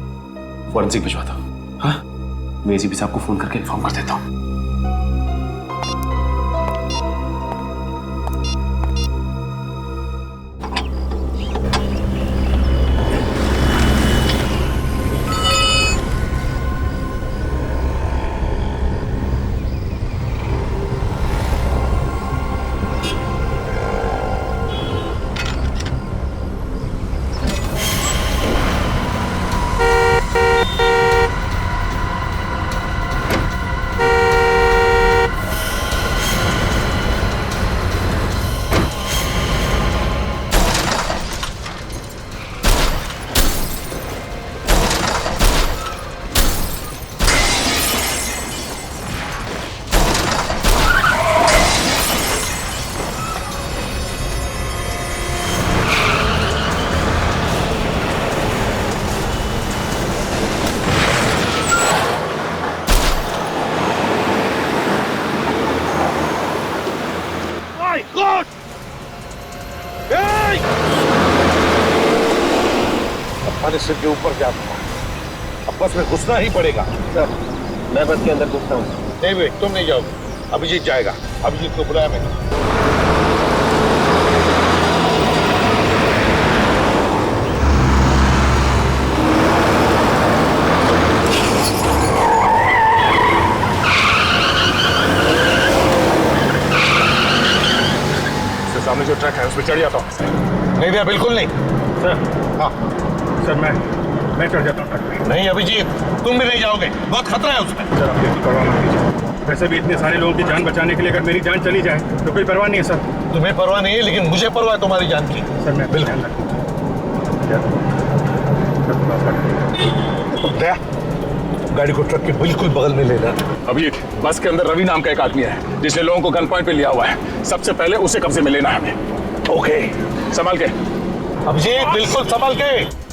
फॉरेंसिक भिजवा दो। हाँ, मैं एसीपी साहब को फोन करके इन्फॉर्म कर देता हूँ। सिर के ऊपर क्या था? अब बस में घुसना ही पड़ेगा। सर, मैं बस के अंदर घुसता हूँ। नहीं वे, तुम नहीं जाओगे, अभिजीत जाएगा। अभिजीत को बुलाया मैंने। सामने जो ट्रक है उस पर चढ़ जाता हूँ। नहीं भैया, बिल्कुल नहीं। सर, हाँ सर मैं चढ़ जाता हूँ। नहीं अभिजीत, तुम भी नहीं जाओगे, बहुत खतरा है उसमें। सर, आप इसकी परवाह मत कीजिए। वैसे भी इतने सारे लोगों की जान बचाने के लिए अगर मेरी जान चली जाए तो कोई परवाह नहीं है सर। तुम्हें परवाह नहीं है, लेकिन मुझे परवाह है तुम्हारी जान की। सर मैं बिल्कुल। दया, गाड़ी को ट्रक के बिल्कुल बगल में लेना। अभी बस के अंदर रवि नाम का एक आदमी है जिसने लोगों को गन पॉइंट पे लिया हुआ है। सबसे पहले उसे कब्जे में लेना है हमें। ओके, संभाल के। अभिजीत, बिल्कुल संभाल के।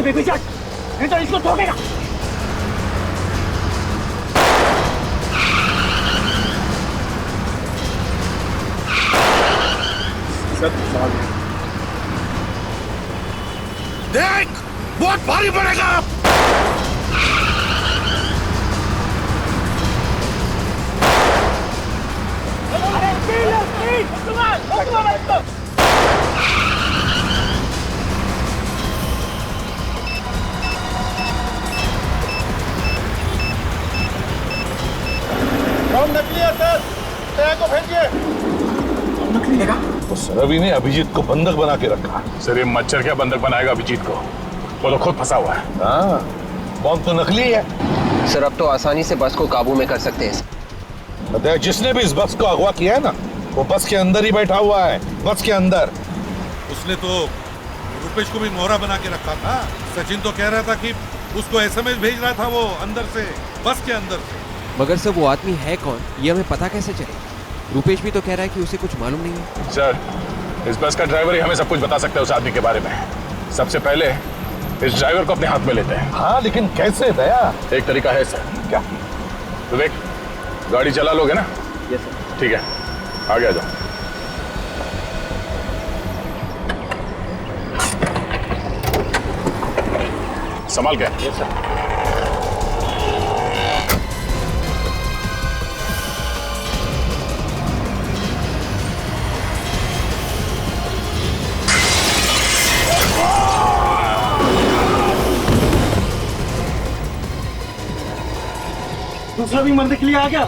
से बेबी चढ़, नहीं तो इसको ठोकेगा। देख, बहुत भारी पड़ेगा। नकली है सर, तय को भेजिए। नकली है? उस रवि ने अभिजीत को बंधक बना के रखा। सर ये मच्छर क्या बंधक बनाएगा अभिजीत को? वो तो खुद फंसा हुआ है। हाँ, बॉम्ब तो नकली है। सर अब तो आसानी से बस को काबू में कर सकते हैं। जिसने भी इस बस को अगवा किया है ना, वो बस के अंदर ही बैठा हुआ है, बस के अंदर। उसने तो रुपेश को भी मोहरा बना के रखा था। सचिन तो कह रहा था कि उसको एसएमएस भेज रहा था वो अंदर से, बस के अंदर से। मगर सर वो आदमी है कौन, ये हमें पता कैसे चलेगा? रुपेश भी तो कह रहा है कि उसे कुछ मालूम नहीं है। सर इस बस का ड्राइवर ही हमें सब कुछ बता सकता है उस आदमी के बारे में। सबसे पहले इस ड्राइवर को अपने हाथ में लेते हैं। हाँ लेकिन कैसे दया? एक तरीका है सर। क्या? विवेक गाड़ी चला लोगे ना? Yes sir. ठीक है, आगे आ जाओ। संभाल के। Yes sir. दूसरा भी मरने के लिए आ गया।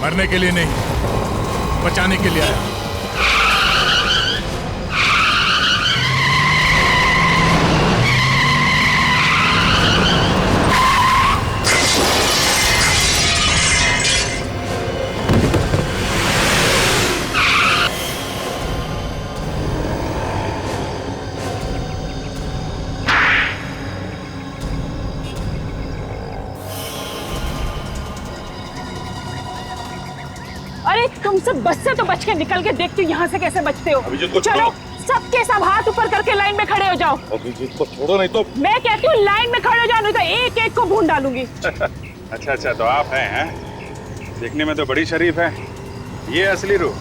मरने के लिए नहीं, बचाने के लिए आया। अरे तुम सब बस से तो बच के निकल के देखती हो यहाँ से कैसे बचते हो। चलो सबके सब हाथ ऊपर करके लाइन में खड़े हो जाओ। अभिजीत को छोड़ो नहीं तो। मैं कहती हूँ लाइन में खड़े हो जाओ, नहीं तो एक एक को भून डालूंगी। अच्छा तो आप हैं? देखने में तो बड़ी शरीफ है। ये असली रूप?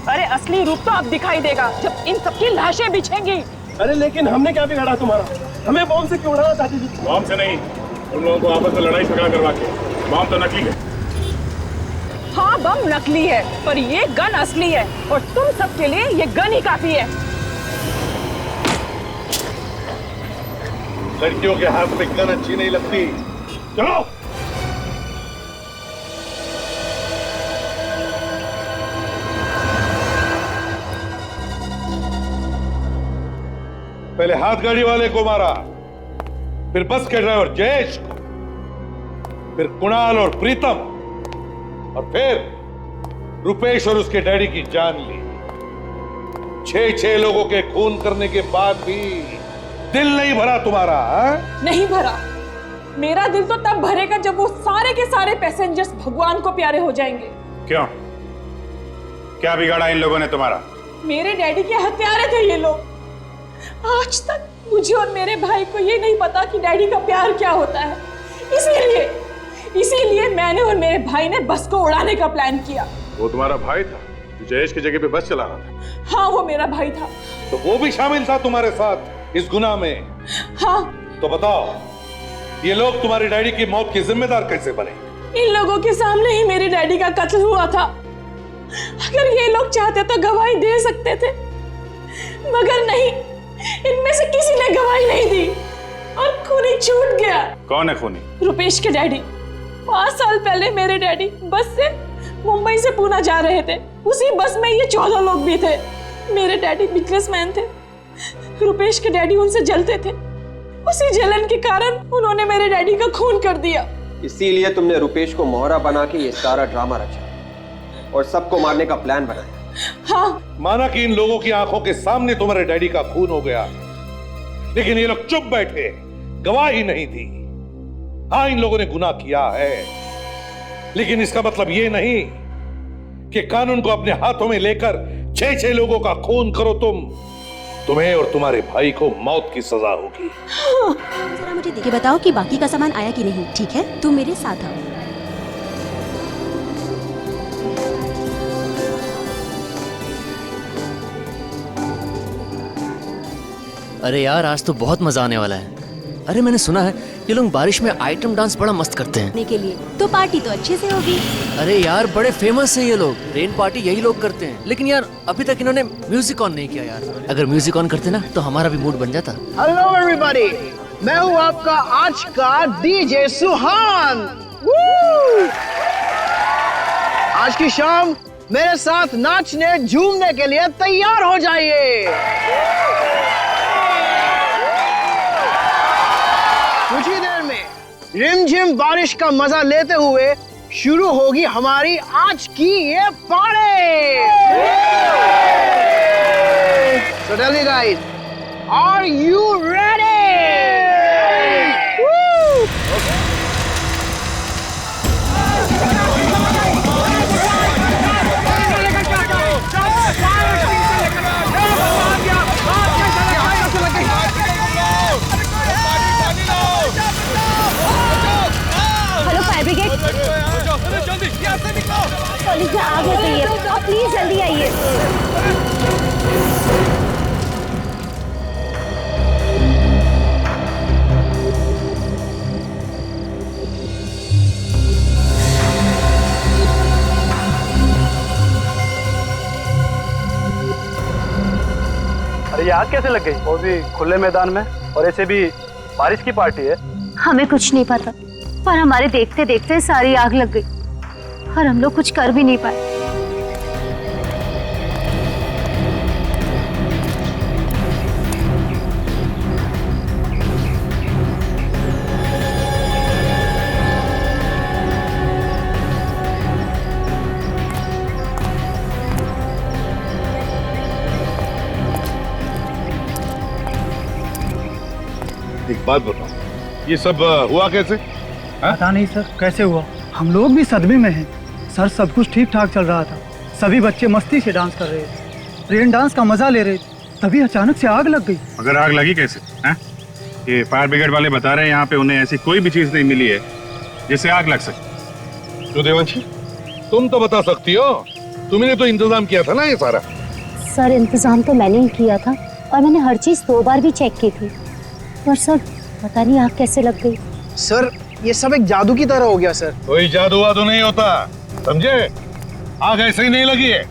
अरे असली रूप तो अब दिखाई देगा जब इन सबकी लाशें बिछेंगी। अरे लेकिन हमने क्या बिगाड़ा तुम्हारा? हमें बॉम्ब से क्यों उड़ाना चाहती थी? बॉम्ब से नहीं, तुम लोगों को आपस में लड़ाई झगड़ा करवा के। बॉम्ब तो नकली है। हाँ बम नकली है पर ये गन असली है और तुम सबके लिए ये गन ही काफी है। लड़कियों के हाथ में गन अच्छी नहीं लगती। चलो। पहले हाथ गाड़ी वाले को मारा, फिर बस के ड्राइवर जयेश को, फिर कुणाल और प्रीतम, और फिर रुपेश और उसके डैडी की जान ली। 6 लोगों के खून करने के बाद भी दिल नहीं भरा तुम्हारा? नहीं भरा। मेरा दिल तो तब भरेगा जब वो सारे के सारे पैसेंजर्स भगवान को प्यारे हो जाएंगे। क्यों? क्या बिगाड़ा इन लोगों ने तुम्हारा? मेरे डैडी के हत्यारे थे ये लोग। आज तक मुझे और मेरे भाई को ये नहीं पता कि डैडी का प्यार क्या होता है। इसीलिए मैंने और मेरे भाई ने बस को उड़ाने का प्लान किया। वो तुम्हारा भाई था जो जयेश की जगह पे बस चला रहा था? हाँ वो मेरा भाई था। तो वो भी शामिल था तुम्हारे साथ इस गुनाह में? हाँ। तो बताओ ये लोग तुम्हारी डैडी की मौत के जिम्मेदार कैसे बने? इन लोगों के सामने ही मेरे डैडी का कत्ल हुआ था। अगर ये लोग चाहते तो गवाही दे सकते थे, मगर नहीं, इनमें से किसी ने गवाही नहीं दी और खूनी छूट गया। कौन है खूनी? रुपेश के डैडी। 5 साल पहले मेरे डैडी बस से मुंबई से पूना जा रहे थे। उसी बस में ये 14 लोग भी थे। मेरे डैडी बिजनेसमैन थे, रुपेश के डैडी उनसे जलते थे। उसी जलन के कारण उन्होंने मेरे डैडी का खून कर दिया। इसीलिए तुमने रुपेश को मोहरा बना के ये सारा ड्रामा रचा और सबको मारने का प्लान बनाया। हाँ। माना कि इन लोगों की आंखों के सामने तुम्हारे डैडी का खून हो गया, लेकिन ये लोग चुप बैठे, गवाही नहीं दी। हाँ इन लोगों ने गुनाह किया है, लेकिन इसका मतलब ये नहीं कि कानून को अपने हाथों में लेकर 6 लोगों का खून करो तुम। तुम्हें और तुम्हारे भाई को मौत की सजा होगी। जरा मुझे देख के बताओ कि बाकी का सामान आया कि नहीं। ठीक है, तुम मेरे साथ आओ। अरे यार, आज तो बहुत मजा आने वाला है। अरे मैंने सुना है ये लोग बारिश में आइटम डांस बड़ा मस्त करते हैं। के लिए तो पार्टी तो अच्छे से होगी। अरे यार, बड़े फेमस हैं ये लोग। रेन पार्टी यही लोग करते हैं। लेकिन यार अभी तक इन्होंने म्यूजिक ऑन नहीं किया यार। अगर म्यूजिक ऑन करते ना तो हमारा भी मूड बन जाता। हेलो एवरीबॉडी, मैं हूँ आपका आज का डीजे सुहान। आज की शाम मेरे साथ नाचने झूमने के लिए तैयार हो जाइए। कुछ ही देर में रिमझिम बारिश का मजा लेते हुए शुरू होगी हमारी आज की ये party. So tell me guys, are you ready? Hello fire brigade, college में आग लग गई है, आप प्लीज जल्दी आइए। अरे ये आग कैसे लग गई? वो भी खुले मैदान में, और ऐसे भी बारिश की पार्टी है। हमें कुछ नहीं पता, पर हमारे देखते देखते सारी आग लग गई और हम लोग कुछ कर भी नहीं पाए। एक बात बताओ, ये सब हुआ कैसे? पता नहीं सर कैसे हुआ, हम लोग भी सदमे में हैं। सर सब कुछ ठीक ठाक चल रहा था, सभी बच्चे मस्ती से डांस कर रहे थे, रेन डांस का मजा ले रहे थे, तभी अचानक से आग लग गई। अगर आग लगी कैसे? ये फायर ब्रिगेड वाले बता रहे हैं यहाँ पे उन्हें ऐसी कोई भी चीज नहीं मिली है जिससे आग लग सके। तो देवांशी, तुम तो बता सकती हो, तुमने तो इंतजाम किया था ना ये सारा। सर इंतजाम तो मैंने ही किया था और मैंने हर चीज 2 बार भी चेक की थी, पर सर पता नहीं आग कैसे लग गई। सर ये सब एक जादू की तरह हो गया सर। कोई जादू वादू नहीं होता, समझे? आग ऐसे ही नहीं लगी है,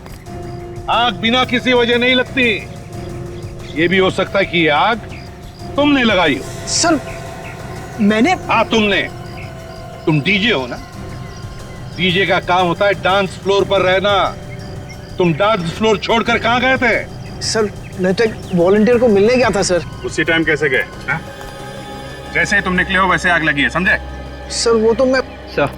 आग बिना किसी वजह नहीं लगती। ये भी हो सकता है कि ये आग तुमने लगाई हो। सर मैंने? हाँ तुमने। तुम डीजे हो ना, डीजे का काम होता है डांस फ्लोर पर रहना। तुम डांस फ्लोर छोड़कर कहाँ गए थे? सर मैं तो एक वॉलंटियर को मिलने गया था सर। उसी टाइम कैसे गए? जैसे ही तुम निकले हो वैसे आग लगी है, समझे? सर वो तो मैं सर,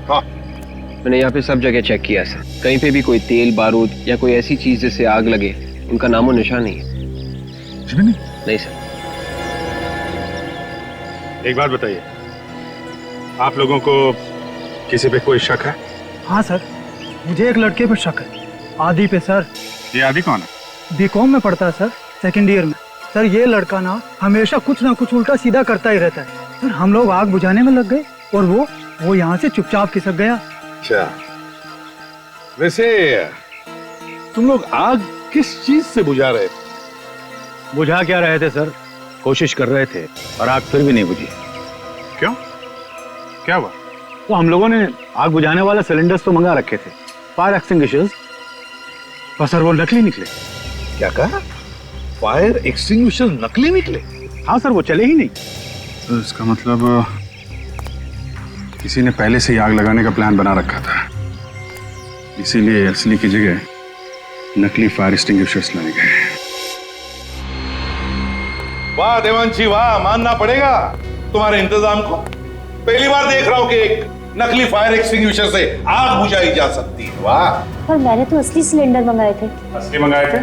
हाँ मैंने यहाँ पे सब जगह चेक किया सर, कहीं पे भी कोई तेल बारूद या कोई ऐसी चीज जिससे आग लगे उनका नामो निशान नहीं है। नहीं सर। एक बात बताइए, आप लोगों को किसी पे कोई शक है? हाँ सर, मुझे एक लड़के पे शक है, आदि पे सर। ये आदि कौन है? बीकॉम में पढ़ता है सर, 2nd ईयर में। सर ये लड़का ना हमेशा कुछ ना कुछ उल्टा सीधा करता ही रहता है। सर हम लोग आग बुझाने में लग गए और वो यहाँ से चुपचाप खिसक गया। अच्छा, वैसे तुम लोग आग किस चीज से बुझा रहे थे? बुझा क्या रहे थे सर, कोशिश कर रहे थे और आग फिर भी नहीं बुझी। क्यों? क्या हुआ? तो हम लोगों ने आग बुझाने वाले सिलेंडर्स तो मंगा रखे थे, फायर एक्सटिंग्विशर्स, पर सर वो नकली निकले। क्या कहा? फायर एक्सटिंग्विशर नकली निकले? हाँ सर, वो चले ही नहीं। तो इसका मतलब किसी ने पहले से ही आग लगाने का प्लान बना रखा था, इसीलिए असली की जगह नकली फायर एक्सटिंग्विशर्स लाए गए। वाह देवांशी वाह, मानना पड़ेगा तुम्हारे इंतजाम को। पहली बार देख रहा हूँ कि एक नकली फायर एक्सटिंग्विशर से आग बुझाई जा सकती है। वाह। पर मैंने तो असली सिलेंडर मंगाए थे। असली मंगाए थे?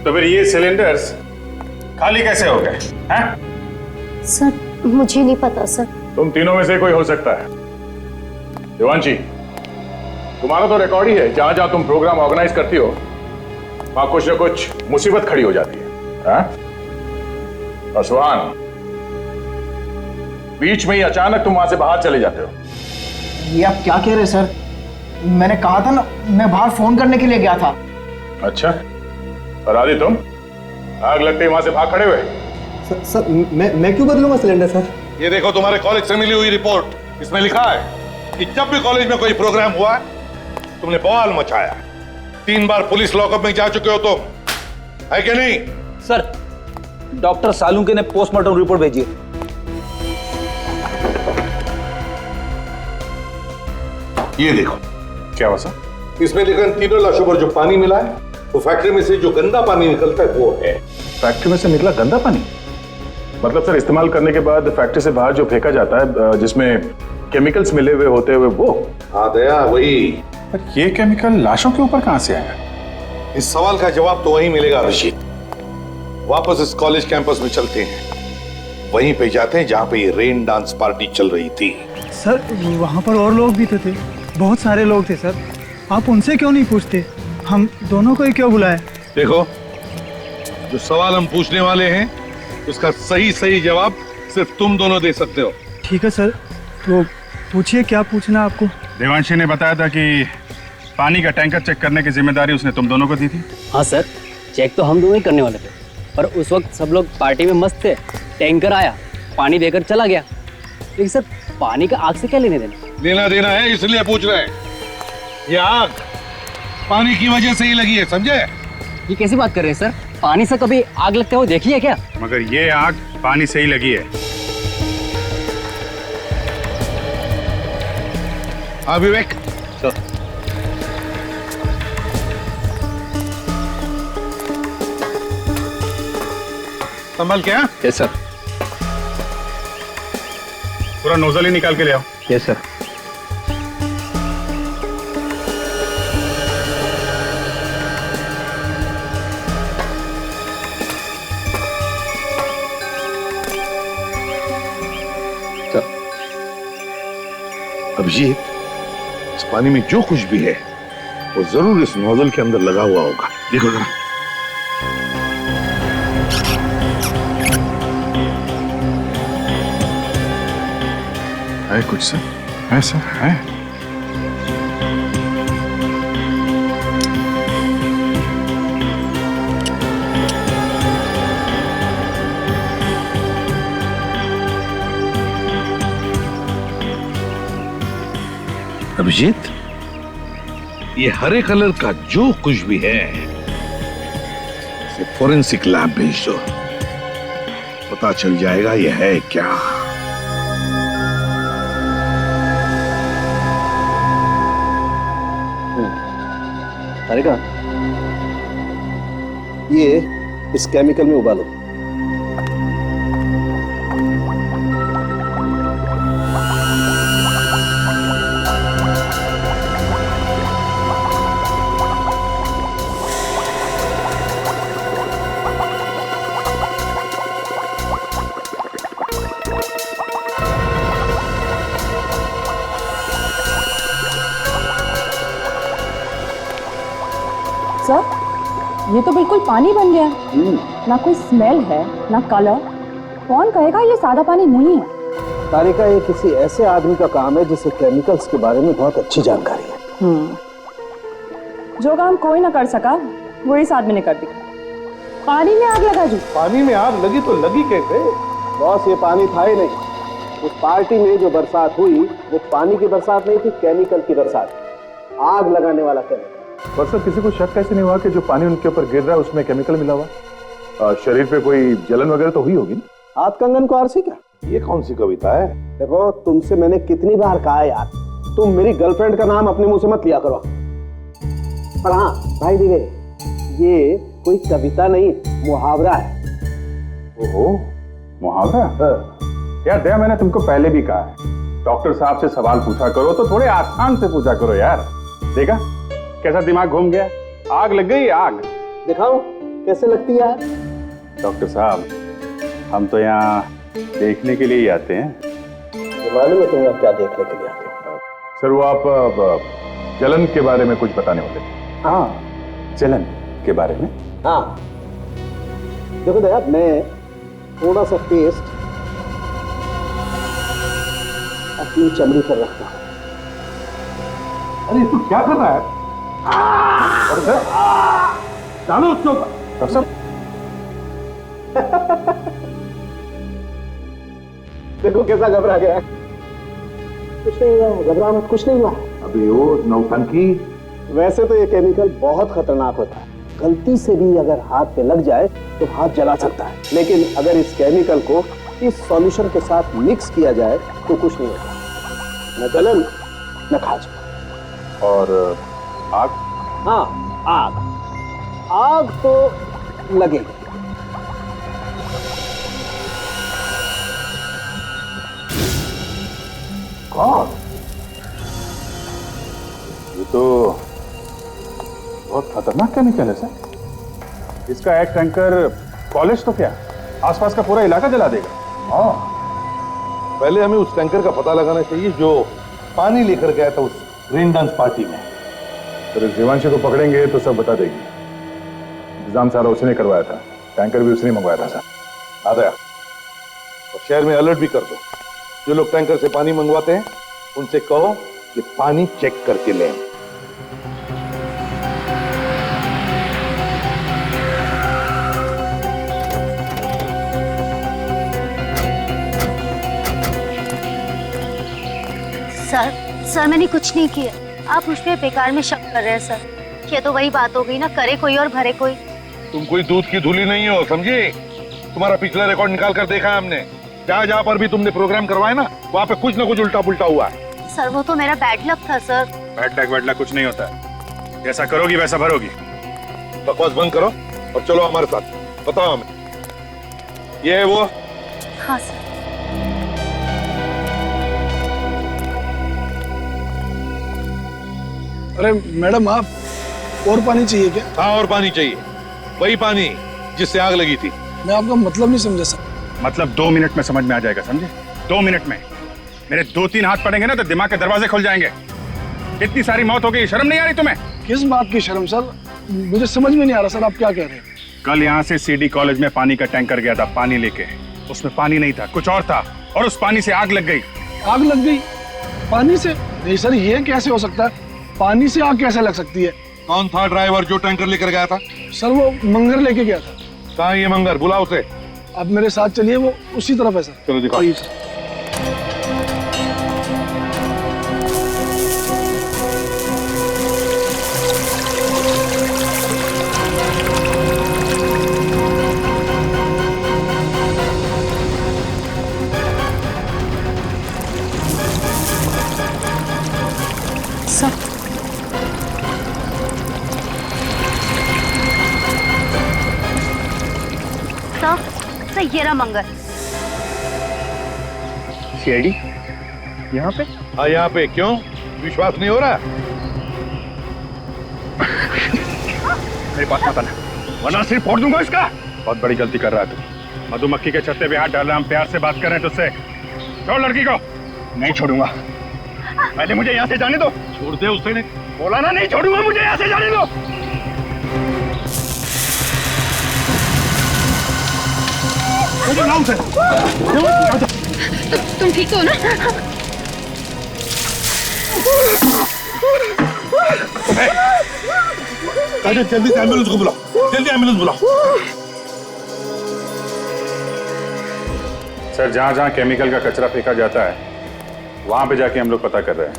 तो फिर ये सिलेंडर्स खाली कैसे हो गए? सर मुझे नहीं पता सर। तुम तीनों में से कोई हो सकता है। देवांशी, तुम्हारा तो रिकॉर्ड ही है, जहां जहां तुम प्रोग्राम ऑर्गेनाइज करती हो वहां कुछ ना कुछ मुसीबत खड़ी हो जाती है। असवान, बीच में ही अचानक तुम वहां से बाहर चले जाते हो। ये आप क्या कह रहे हैं सर? मैंने कहा था ना, मैं बाहर फोन करने के लिए गया था। अच्छा, और आदि तुम आग लगते ही वहां से भाग खड़े हुए? सर मैं क्यों बदलूंगा सिलेंडर सर? ये देखो तुम्हारे कॉलेज से मिली हुई रिपोर्ट, इसमें लिखा है कि जब भी कॉलेज में कोई प्रोग्राम हुआ तुमने बवाल मचाया। 3 बार पुलिस लॉकअप में जा चुके हो तुम, है कि नहीं? सर, डॉक्टर सालुंके ने पोस्टमार्टम रिपोर्ट भेजी है। ये देखो। क्या हुआ सर? इसमें लिखा इन तीनों लाशों पर जो पानी मिला है वो फैक्ट्री में से जो गंदा पानी निकलता है वो है। फैक्ट्री में से निकला गंदा पानी? मतलब सर, इस्तेमाल करने के बाद फैक्ट्री से बाहर जो फेंका जाता है, जिसमें केमिकल्स मिले हुए होते हुए, वो? हाँ दया, वही। पर ये केमिकल लाशों के ऊपर कहां से आया? इस सवाल का जवाब तो वहीं मिलेगा रशीद। वापस इस कॉलेज कैंपस में चलते हैं, वहीं पे जाते हैं जहां पे ये रेन डांस पार्टी चल रही थी। सर वहाँ पर और लोग भी तो थे, बहुत सारे लोग थे सर। आप उनसे क्यों नहीं पूछते? हम दोनों को ही क्यों बुलाए? देखो, जो सवाल हम पूछने वाले हैं उसका सही जवाब सिर्फ तुम दोनों दे सकते हो। ठीक है सर, तो पूछिए क्या पूछना आपको। देवांशी ने बताया था कि पानी का टैंकर चेक करने की जिम्मेदारी उसने तुम दोनों को दी थी। हाँ सर, चेक तो हम दोनों ही करने वाले थे, पर उस वक्त सब लोग पार्टी में मस्त थे। टैंकर आया, पानी देकर चला गया। लेकिन सर, पानी का आग से क्या लेने देना? लेना देना है, इसलिए पूछ रहे हैं। ये आग पानी की वजह से ही लगी है, समझे? ये कैसी बात कर रहे हैं सर? पानी से कभी आग लगते हुए देखी है क्या? मगर ये आग पानी से ही लगी है। हाँ विवेक, संभल क्या? Yes sir. पूरा नोजल ही निकाल के ले आओ। Yes sir. अभिजीत, इस पानी में जो कुछ भी है वो जरूर इस नोजल के अंदर लगा हुआ होगा। देखो जरा। है कुछ सर? है सर, है। अभिजीत, ये हरे कलर का जो कुछ भी है इसे फोरेंसिक लैब भेज दो, पता चल जाएगा ये है क्या। तारिका, ये इस केमिकल में उबालो। सर, ये तो बिल्कुल पानी बन गया। ना कोई स्मेल है, ना कलर। कौन कहेगा ये सादा पानी नहीं है? तारिका, ये किसी ऐसे आदमी का काम है जिसे केमिकल्स के बारे में बहुत अच्छी जानकारी है। जो काम कोई ना कर सका वो इस आदमी ने कर दिखा। पानी में आग लगा दी। पानी में आग लगी तो लगी कैसे? बॉस, ये पानी था ही नहीं। उस पार्टी में जो बरसात हुई वो पानी की बरसात नहीं थी, केमिकल की बरसात। आग लगाने वाला केमिकल। पर सर, किसी को शक कैसे नहीं हुआ कि जो पानी उनके ऊपर गिर रहा है उसमें केमिकल मिला हुआ? शरीर पे कोई जलन वगैरह तो हुई होगी ना? हाथ कंगन को आरसी क्या? ये कौन सी कविता है? देखो, तुमसे मैंने कितनी बार कहा यार, तुम मेरी गर्लफ्रेंड का नाम अपने मुंह से मत लिया करो। पर हाँ भाई दिवे, ये कोई कविता नहीं, मुहावरा है। ओहो, मुहावरा? यार दया, मैंने तुमको पहले भी कहा है, डॉक्टर साहब से सवाल पूछा करो तो थोड़े आसान से पूछा करो यार। देखा कैसा दिमाग घूम गया? आग लग गई, आग। दिखाओ कैसे लगती है यार? डॉक्टर साहब, हम तो यहाँ देखने के लिए ही आते हैं। मालूम है तुम यहाँ क्या देखने के लिए आते हो? सर, वो आप जलन के बारे में कुछ बताने वाले थे। हाँ, जलन के बारे में? हाँ, देखो दया, मैं थोड़ा सा पेस्ट अपनी चमड़ी पर रखता हूं। अरे तू क्या कर रहा है? अरे डालो उसके ऊपर। डॉक्टर साहब देखो कैसा घबरा गया। कुछ नहीं हुआ है, घबरा मत, कुछ नहीं हुआ है। अबे वो नौटंकी। वैसे तो ये केमिकल बहुत खतरनाक होता है, गलती से भी अगर हाथ पे लग जाए तो हाथ जला सकता है। लेकिन अगर इस केमिकल को इस सॉल्यूशन के साथ मिक्स किया जाए तो कुछ नहीं होता, न जलन न खाज। और आग? हाँ, आग आग तो लगेगी। कौन? ये तो बहुत खतरनाक केमिकल है सर। इसका एक टैंकर कॉलेज तो क्या, आसपास का पूरा इलाका जला देगा। हाँ, पहले हमें उस टैंकर का पता लगाना चाहिए जो पानी लेकर गया था उस रेन डांस पार्टी में। तो जीवांशी को पकड़ेंगे तो सब बता देगी। इंतजाम सारा उसने करवाया था, टैंकर भी उसने मंगवाया था सर। आ गया। और शहर में अलर्ट भी कर दो, जो लोग टैंकर से पानी मंगवाते हैं उनसे कहो कि पानी चेक करके लें। सर मैंने कुछ नहीं किया, आप मुझ पे बेकार में शक कर रहे हैं सर। ये तो वही बात हो गई ना, करे कोई और भरे कोई। तुम कोई दूध की धूली नहीं हो, समझी? तुम्हारा पिछला रिकॉर्ड निकाल कर देखा है हमने। जहाँ जहाँ पर भी तुमने प्रोग्राम करवाए ना, वहाँ पे कुछ ना कुछ उल्टा पुल्टा हुआ है। सर वो तो मेरा बैड लक था सर। बैड लक वैड लक कुछ नहीं होता है, जैसा करोगी वैसा भरोगी। बकवास बंद करो और चलो हमारे साथ। बताओ हमें, ये है वो? हाँ सर। अरे मैडम, आप और पानी चाहिए क्या? हाँ, और पानी चाहिए, वही पानी जिससे आग लगी थी। मैं आपका मतलब नहीं समझा सर। मतलब 2 मिनट में समझ में आ जाएगा, समझे? 2 मिनट में मेरे 2-3 हाथ पड़ेंगे ना तो दिमाग के दरवाजे खुल जाएंगे। इतनी सारी मौत हो गई, शर्म नहीं आ रही तुम्हें? किस बात की शर्म सर? मुझे समझ में नहीं आ रहा सर, आप क्या कह रहे हैं? कल यहाँ से सीडी कॉलेज में पानी का टैंकर गया था पानी लेके, उसमें पानी नहीं था, कुछ और था, और उस पानी से आग लग गई। आग लग गई पानी से? नहीं सर, ये कैसे हो सकता है? पानी से आग कैसे लग सकती है? कौन था ड्राइवर जो टैंकर लेकर गया था? सर वो मंगर लेके गया था। कहाँ ये मंगर? बुलाओ उसे। आप मेरे साथ चलिए, वो उसी तरफ है सर। चलो दिखाओ। सर ये रहा मंगर। सीआईडी यहाँ पे? हाँ, यहाँ पे। क्यों, विश्वास नहीं हो रहा? मेरे पास मत आना, वरना सिर्फ फोड़ दूंगा इसका। बहुत बड़ी गलती कर रहा है तू। मधुमक्खी के छत्ते पे हाथ डाल रहा, हम प्यार से बात कर रहे हैं तुझसे। छोड़ लड़की को। नहीं छोड़ूंगा, पहले मुझे यहाँ से जाने दो। छोड़ दे उसे। नहीं बोला ना, नहीं छोड़ूंगा, मुझे यहाँ से जाने दो। तुम ठीक हो ना? जल्दी से एम्बुलेंस को बुलाओ, जल्दी एम्बुलेंस बुलाओ। सर, जहाँ जहाँ केमिकल का कचरा फेंका जाता है वहां पे जाके हम लोग पता कर रहे हैं।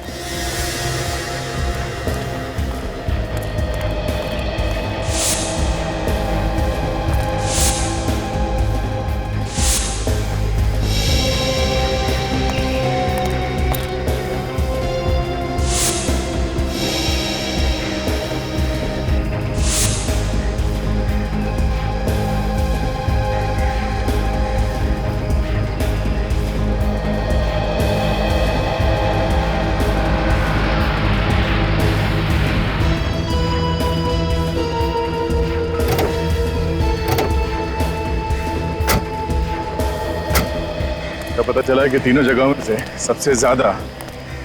पता चला है कि तीनों जगहों में से सबसे ज्यादा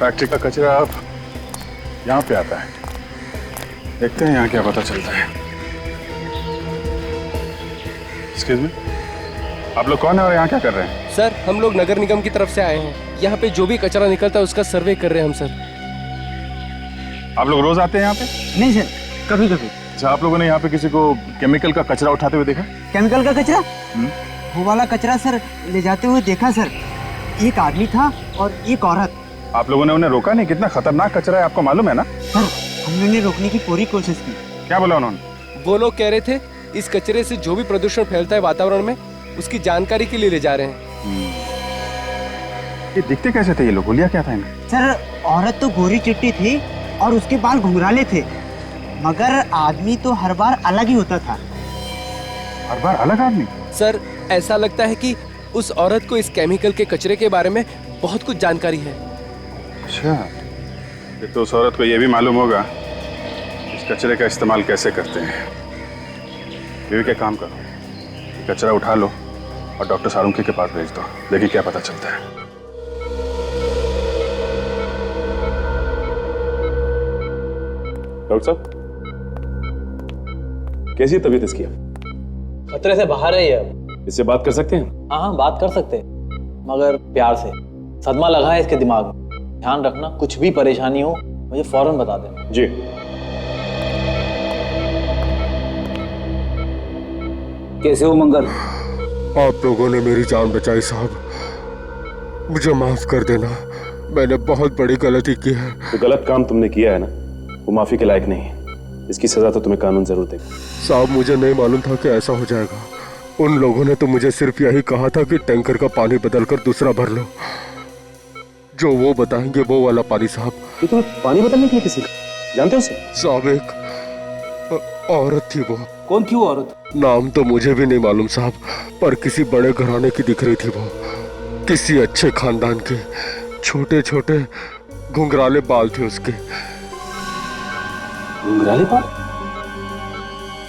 फैक्ट्री का कचरा अब यहाँ पे आता है। देखते हैं यहाँ क्या पता चलता है। एक्सक्यूज मी, आप लोग कौन है और यहाँ क्या कर रहे हैं? सर हम लोग नगर निगम की तरफ से आए हैं। यहाँ पे जो भी कचरा निकलता है उसका सर्वे कर रहे हैं हम सर। आप लोग रोज आते हैं यहाँ पे? नहीं सर, कभी कभी। अच्छा, आप लोगों ने यहाँ पे किसी को केमिकल का कचरा उठाते हुए देखा? केमिकल का कचरा? वो वाला कचरा सर ले जाते हुए देखा सर। एक आदमी था और एक औरत। आप लोगों ने उन्हें रोका नहीं? कितना खतरनाक कचरा है आपको मालूम है ना? सर हमने रोकने की पूरी कोशिश की। क्या बोला उन्होंने? वो लोग कह रहे थे इस कचरे से जो भी प्रदूषण फैलता है वातावरण में उसकी जानकारी के लिए ले जा रहे हैं। ये दिखते कैसे थे ये लोग? बोलिया क्या था इन्हें? सर औरत तो गोरी चिट्टी थी और उसके बाल घुंघराले थे, मगर आदमी तो हर बार अलग ही होता था। हर बार अलग आदमी? सर ऐसा लगता है कि उस औरत को इस केमिकल के कचरे के बारे में बहुत कुछ जानकारी है। अच्छा, तो उस औरत को ये भी मालूम होगा इस कचरे का इस्तेमाल कैसे करते हैं। बीवी का काम करो, कचरा उठा लो और डॉक्टर सारुंखी के पास भेज दो। देखिए क्या पता चलता है। डॉक्टर साहब, कैसी है तबीयत इसकी? खतरे से बाहर है ये अब। इससे बात कर सकते हैं? हाँ बात कर सकते हैं, मगर प्यार से। सदमा लगा है इसके दिमाग में। ध्यान रखना, कुछ भी परेशानी हो मुझे फौरन बता देना। जी। कैसे हो मंगल? आप लोगों ने मेरी जान बचाई साहब, मुझे माफ कर देना, मैंने बहुत बड़ी गलती की है। तो गलत काम तुमने किया है ना, वो माफी के लायक नहीं है। इसकी सजा तो तुम्हें कानून जरूर देगा। साहब मुझे नहीं मालूम था कि ऐसा हो जाएगा। उन लोगों ने तो मुझे सिर्फ यही कहा था कि टैंकर का पानी बदलकर दूसरा भर लो। जो वो बताएंगे वो वाला पानी साहब। तो तुम्हें पानी बदलने के लिए किसी का जानते हो उसे? साहब एक औरत थी। वो कौन थी वो औरत? नाम तो मुझे भी नहीं मालूम साहब, पर किसी बड़े घराने की दिख रही थी वो, किसी अच्छे खानदान की। छोटे छोटे घुंघराले बाल थे उसके। घुंघराले बाल?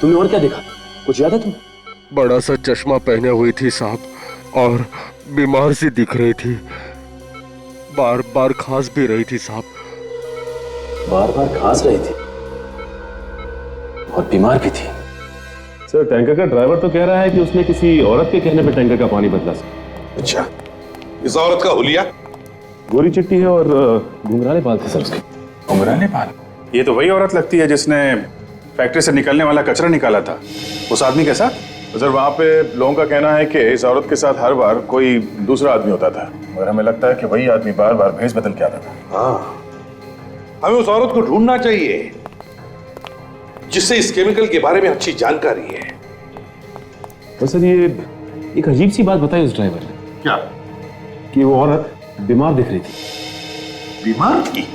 तुमने और क्या देखा? कुछ याद है तुम्हें? बड़ा सा चश्मा पहने हुई थी साहब और बीमार सी दिख रही थी। बार बार खांस भी रही थी साहब। बार बार खांस रही थी और बीमार भी थी। सर टैंकर का ड्राइवर तो कह रहा है कि उसने किसी औरत के कहने पे टैंकर का पानी बदला सर। अच्छा, इस औरत का हुलिया? गोरी चिट्टी है और घुंघराले बाल थे सर उसके। घुंघराले बाल? ये तो वही औरत लगती है जिसने फैक्ट्री से निकलने वाला कचरा निकाला था उस आदमी के साथ। सर वहाँ पे लोगों का कहना है कि इस औरत के साथ हर बार कोई दूसरा आदमी होता था, मगर हमें लगता है कि वही आदमी बार बार भेष बदल के आता था। हाँ, हमें उस औरत को ढूंढना चाहिए जिससे इस केमिकल के बारे में अच्छी जानकारी है। तो सर ये एक अजीब सी बात बताई उस ड्राइवर ने। क्या? कि वो औरत बीमार दिख रही थी। बीमार थी?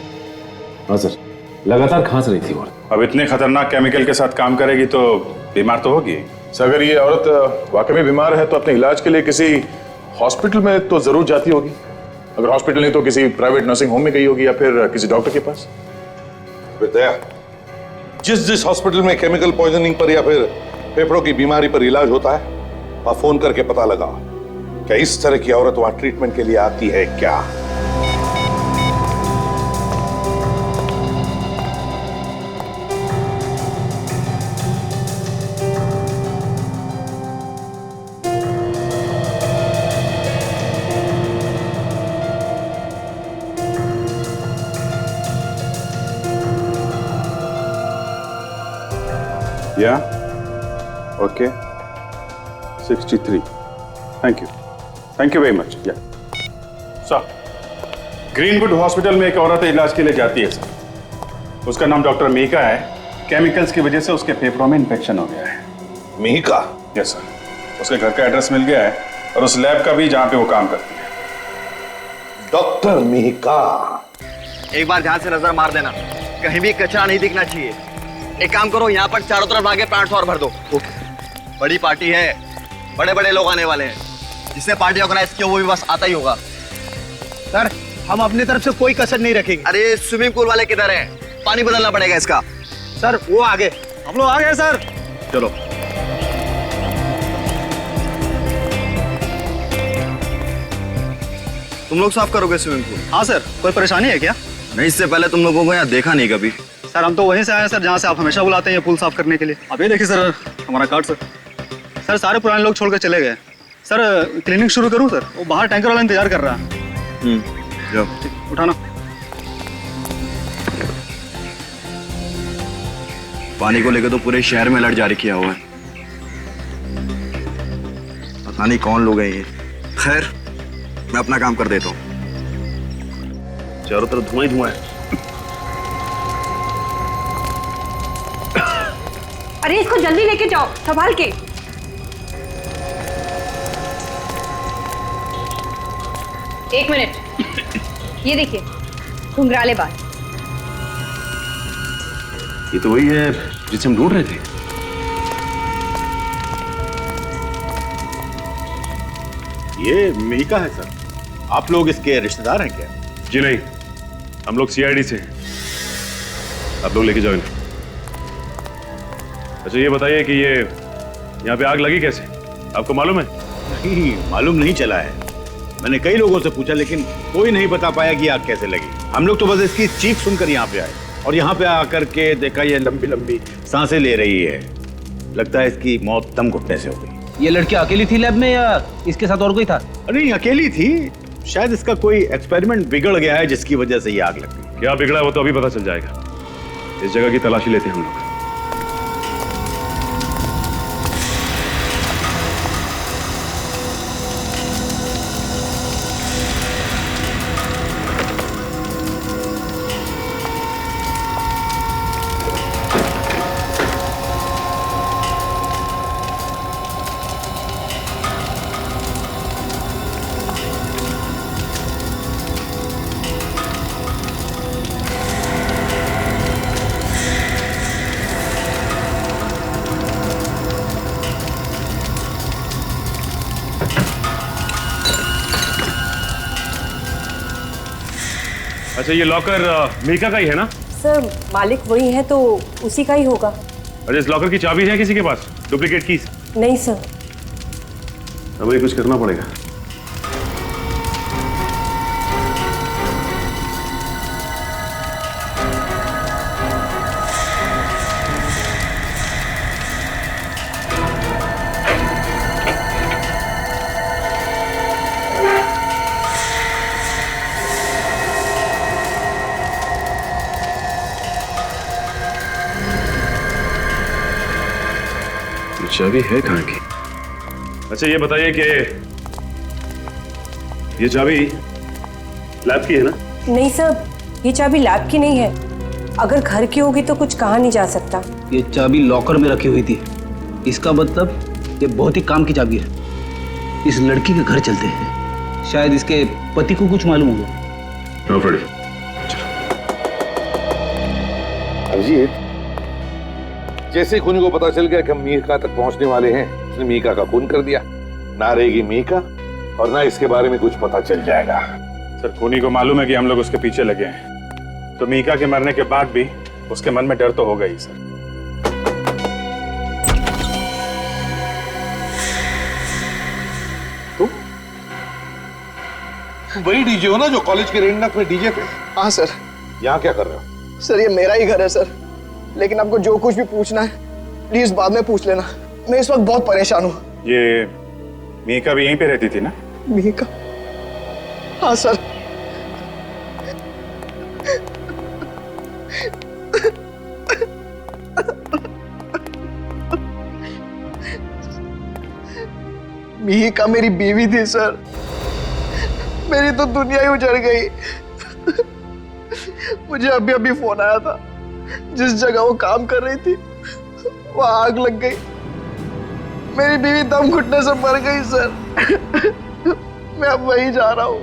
हाँ सर, लगातार खांस रही थी औरत। अब इतने खतरनाक केमिकल के साथ काम करेगी तो बीमार तो होगी। सर अगर ये औरत वाकई में बीमार है तो अपने इलाज के लिए किसी हॉस्पिटल में तो जरूर जाती होगी। अगर हॉस्पिटल नहीं तो किसी प्राइवेट नर्सिंग होम में गई होगी या फिर किसी डॉक्टर के पास। दया, जिस हॉस्पिटल में केमिकल पॉइजनिंग पर या फिर फेफड़ों की बीमारी पर इलाज होता है वहां फोन करके पता लगा क्या इस तरह की औरत वहां ट्रीटमेंट के लिए आती है क्या। Yeah. Okay. 63. Thank you. Thank you very much. Yeah. Sir, greenwood hospital में एक औरत इलाज के लिए जाती है सर। उसका नाम डॉक्टर मीका है। केमिकल्स की वजह से उसके फेफड़ों में इन्फेक्शन हो गया है। मीका? Yes sir. उसके घर का एड्रेस मिल गया है और उस लैब का भी जहां पे वो काम करती है। डॉक्टर मीका। एक बार ध्यान से नजर मार देना, कहीं भी कचरा नहीं दिखना चाहिए। एक काम करो, यहाँ पर चारों तरफ आगे प्लांट्स और भर दो। बड़ी पार्टी है, बड़े बड़े लोग आने वाले हैं। जिसने पार्टी ऑर्गेनाइज किया वो भी बस आता ही होगा। सर हम अपनी तरफ से कोई कसर नहीं रखेंगे। अरे स्विमिंग पूल वाले किधर हैं? पानी बदलना पड़ेगा इसका। सर वो आगे, हम लोग आ गए सर। चलो। तुम लोग साफ करोगे स्विमिंग पूल? हाँ सर, कोई परेशानी है क्या? नहीं, इससे पहले तुम लोगों को यहाँ देखा नहीं कभी। सर हम तो वहीं से आए हैं सर जहाँ से आप हमेशा बुलाते हैं पूल साफ करने के लिए। अब ये देखिए सर हमारा कार्ड सर। सर सारे पुराने लोग छोड़कर चले गए। सर क्लीनिंग शुरू करूं सर? वो बाहर टैंकर वाला इंतजार कर रहा है। जाओ उठाना। पानी को लेकर तो पूरे शहर में अलर्ट जारी किया हुआ है। पता नहीं कौन लोग हैं ये। खैर मैं अपना काम कर देता हूँ। चारों तरफ धुआं ही धुआं है। अरे इसको जल्दी लेके जाओ, संभाल के। एक मिनट, ये देखिए घुंघराले बाल। ये तो वही है जिसे हम ढूंढ रहे थे। ये मीका है सर। आप लोग इसके रिश्तेदार हैं क्या? जी नहीं, हम लोग सीआईडी से हैं। आप लोग लेके जाओ इन्हें। अच्छा ये बताइए कि ये यहाँ पे आग लगी कैसे? आपको मालूम है? नहीं, मालूम नहीं चला है। मैंने कई लोगों से पूछा लेकिन कोई नहीं बता पाया कि आग कैसे लगी। हम लोग तो बस इसकी चीख सुनकर यहाँ पे आए और यहाँ पे आकर के देखा ये लंबी लंबी सांसें ले रही है। लगता है इसकी मौत दम घुटने से हो गई। ये लड़की अकेली थी लैब में या इसके साथ और कोई था? नहीं, अकेली थी। शायद इसका कोई एक्सपेरिमेंट बिगड़ गया है जिसकी वजह से ये आग लग गई। क्या बिगड़ा वो तो अभी पता चल जाएगा। इस जगह की तलाशी लेते हैं हम लोग। अच्छा ये लॉकर मीका का ही है ना? सर मालिक वही है तो उसी का ही होगा। अच्छा इस लॉकर की चाबी है किसी के पास? Duplicate keys? नहीं सर। हमें कुछ करना पड़ेगा। चाबी है कहाँ की? अच्छा ये बताइए कि ये चाबी लैब की है ना? नहीं सर, ये चाबी लैब की नहीं है। अगर घर की होगी तो कुछ कहा नहीं जा सकता। ये चाबी लॉकर में रखी हुई थी। इसका मतलब ये बहुत ही काम की चाबी है। इस लड़की के घर चलते हैं। शायद इसके पति को कुछ मालूम होगा। अभिजीत, जैसे ही खूनी को पता चल गया कि हम मीका तक पहुंचने वाले हैं, उसने मीका का खून कर दिया। ना रहेगी मीका और ना इसके बारे में कुछ पता चल जाएगा। सर खूनी को मालूम है कि हम लोग उसके पीछे लगे हैं, तो मीका के मरने के बाद भी उसके मन में डर तो होगा ही सर। वही डीजे हो ना जो कॉलेज के रेंडक में डीजे थे? हाँ सर। यहाँ क्या कर रहे हो? सर ये मेरा ही घर है सर, लेकिन आपको जो कुछ भी पूछना है प्लीज बाद में पूछ लेना। मैं इस वक्त बहुत परेशान हूँ। ये मीका भी यहीं पे रहती थी ना? मीका? हाँ सर। मीका मेरी बीवी थी सर। मेरी तो दुनिया ही उजड़ गई। मुझे अभी अभी फोन आया था, जिस जगह वो काम कर रही थी वहां आग लग गई। मेरी बीवी दम घुटने से मर गई सर। मैं अब वहीं जा रहा हूँ।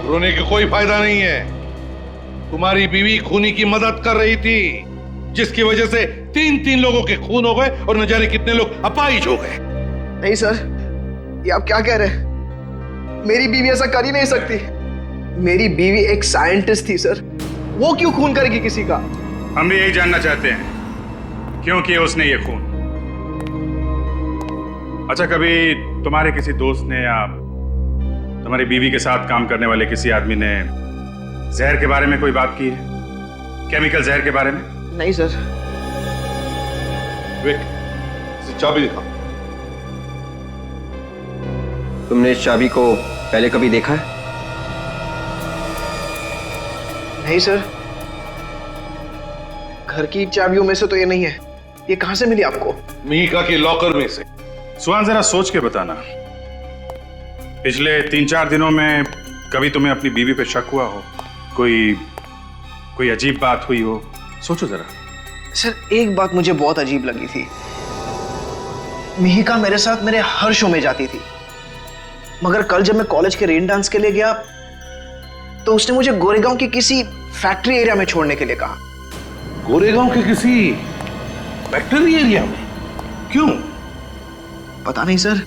रोने का कोई फायदा नहीं है। तुम्हारी बीवी खूनी की मदद कर रही थी, जिसकी वजह से 3 लोगों के खून हो गए और न जाने कितने लोग अपाहिज हो गए। नहीं सर, ये आप क्या कह रहे हैं? मेरी बीवी ऐसा कर ही नहीं सकती। मेरी बीवी एक साइंटिस्ट थी सर, वो क्यों खून करेगी किसी का? हम भी यही जानना चाहते हैं, क्यों किया उसने ये खून। अच्छा कभी तुम्हारे किसी दोस्त ने या तुम्हारी बीवी के साथ काम करने वाले किसी आदमी ने जहर के बारे में कोई बात की है? केमिकल जहर के बारे में? नहीं सर। विक, चाबी दिखा। तुमने इस चाबी को पहले कभी देखा है? नहीं सर, घर की चाबियों में से तो ये नहीं है। ये कहां से मिली आपको? मिहिका के लॉकर में से। सुहान, जरा सोच के बताना, पिछले 3-4 दिनों में कभी तुम्हें अपनी बीवी पे शक हुआ हो? कोई अजीब बात हुई हो? सोचो जरा। सर, एक बात मुझे बहुत अजीब लगी थी। मिहिका मेरे साथ मेरे हर शो में जाती थी, मगर कल जब मैं कॉलेज के रेन डांस के लिए गया तो उसने मुझे गोरेगांव की किसी फैक्ट्री एरिया में छोड़ने के लिए कहा। गोरेगांव के किसी फैक्ट्री एरिया में? क्यों? पता नहीं सर,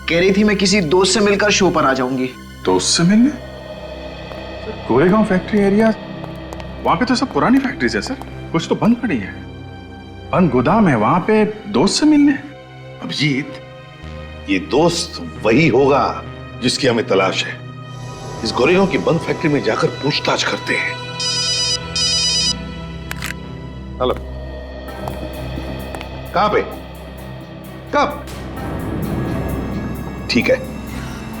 कह रही थी मैं किसी दोस्त से मिलकर शो पर आ जाऊंगी। दोस्त से मिलने? गोरेगांव फैक्ट्री एरिया, वहां पे तो सब पुरानी फैक्ट्रीज है सर, कुछ तो बंद पड़ी है, बंद गोदाम है, वहां पे दोस्त से मिलने? अभिजीत, ये दोस्त वही होगा जिसकी हमें तलाश है। इस गोरेगांव की बंद फैक्ट्री में जाकर पूछताछ करते हैं। हेलो, कहां पे? कब? ठीक है,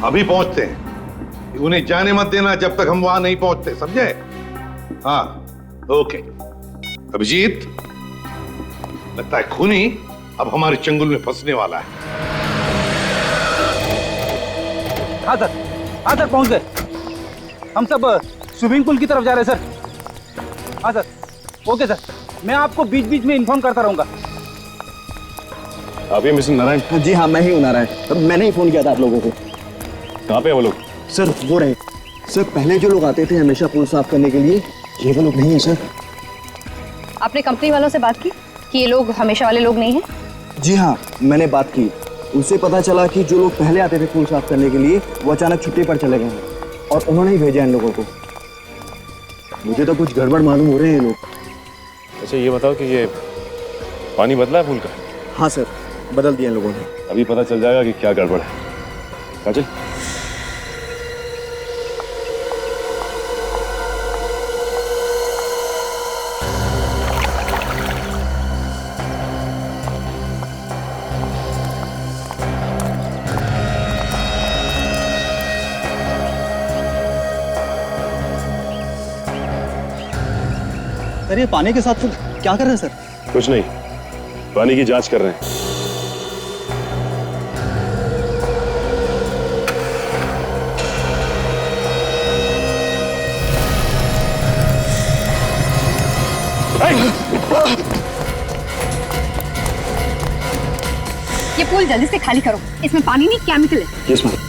अभी पहुंचते हैं। उन्हें जाने मत देना जब तक हम वहां नहीं पहुंचते, समझे? हाँ, ओके। अभिजीत, लगता है खूनी अब हमारे चंगुल में फंसने वाला है। हाँ सर, पहुंच गए। हम सब स्विमिंग पूल की तरफ जा रहे हैं सर। हाँ सर, ओके सर, मैं आपको बीच बीच में इन्फॉर्म करता रहूंगा। आप ही मिस्टर नारायण? जी हाँ, मैं ही हूँ नारायण। अब मैंने ही फोन किया था आप लोगों को। कहाँ पे वो लोग? सर वो रहे सर, पहले जो लोग आते थे हमेशा पूल साफ करने के लिए, ये वो लोग नहीं है सर। आपने कंपनी वालों से बात की कि ये लोग हमेशा वाले लोग नहीं हैं? जी हाँ, मैंने बात की। उससे पता चला कि जो लोग पहले आते थे पूल साफ करने के लिए वो अचानक छुट्टी पर चले गए हैं और उन्होंने ही भेजा इन लोगों को। मुझे तो कुछ गड़बड़ मालूम हो रहे हैं ये लोग। अच्छा ये बताओ कि ये पानी बदला है पूल का? हाँ सर, बदल दिया इन लोगों ने। अभी पता चल जाएगा कि क्या गड़बड़ है। काजल, सर ये पानी के साथ क्या कर रहे हैं सर? कुछ नहीं, पानी की जांच कर रहे हैं। ये पूल जल्दी से खाली करो, इसमें पानी नहीं केमिकल है। Yes ma'am.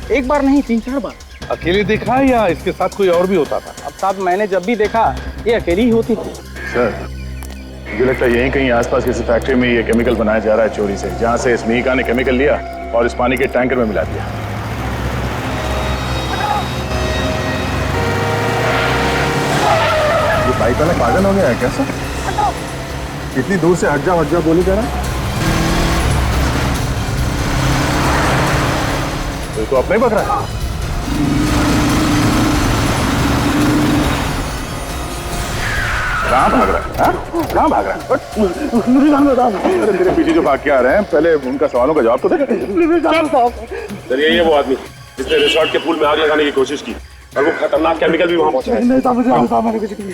एक बार नहीं, 3-4 बार। अकेले देखा है या इसके साथ कोई और भी होता था? अब साहब, मैंने जब भी देखा ये अकेली ही होती थी। सर, मुझे लगता है यहीं कहीं आसपास किसी फैक्ट्री में ये केमिकल बनाया जा रहा है चोरी से, जहां से इस मिहिका ने केमिकल लिया और इस पानी के टैंकर में मिला दिया। ये पाइप वाला पागल हो गया है क्या सर? इतनी दूर से हट जा बोली जा रहा है। तो अपने ही पकड़ा है। कहाँ भाग रहा है? कहाँ भाग रहा है? अरे तेरे पीछे जो भाग के आ रहे हैं, पहले उनका सवालों का जवाब तो दे। सर यही है वो आदमी जिसने रिसोर्ट के पूल में आग लगाने की कोशिश की और वो खतरनाक केमिकल भी वहां पहुंचा।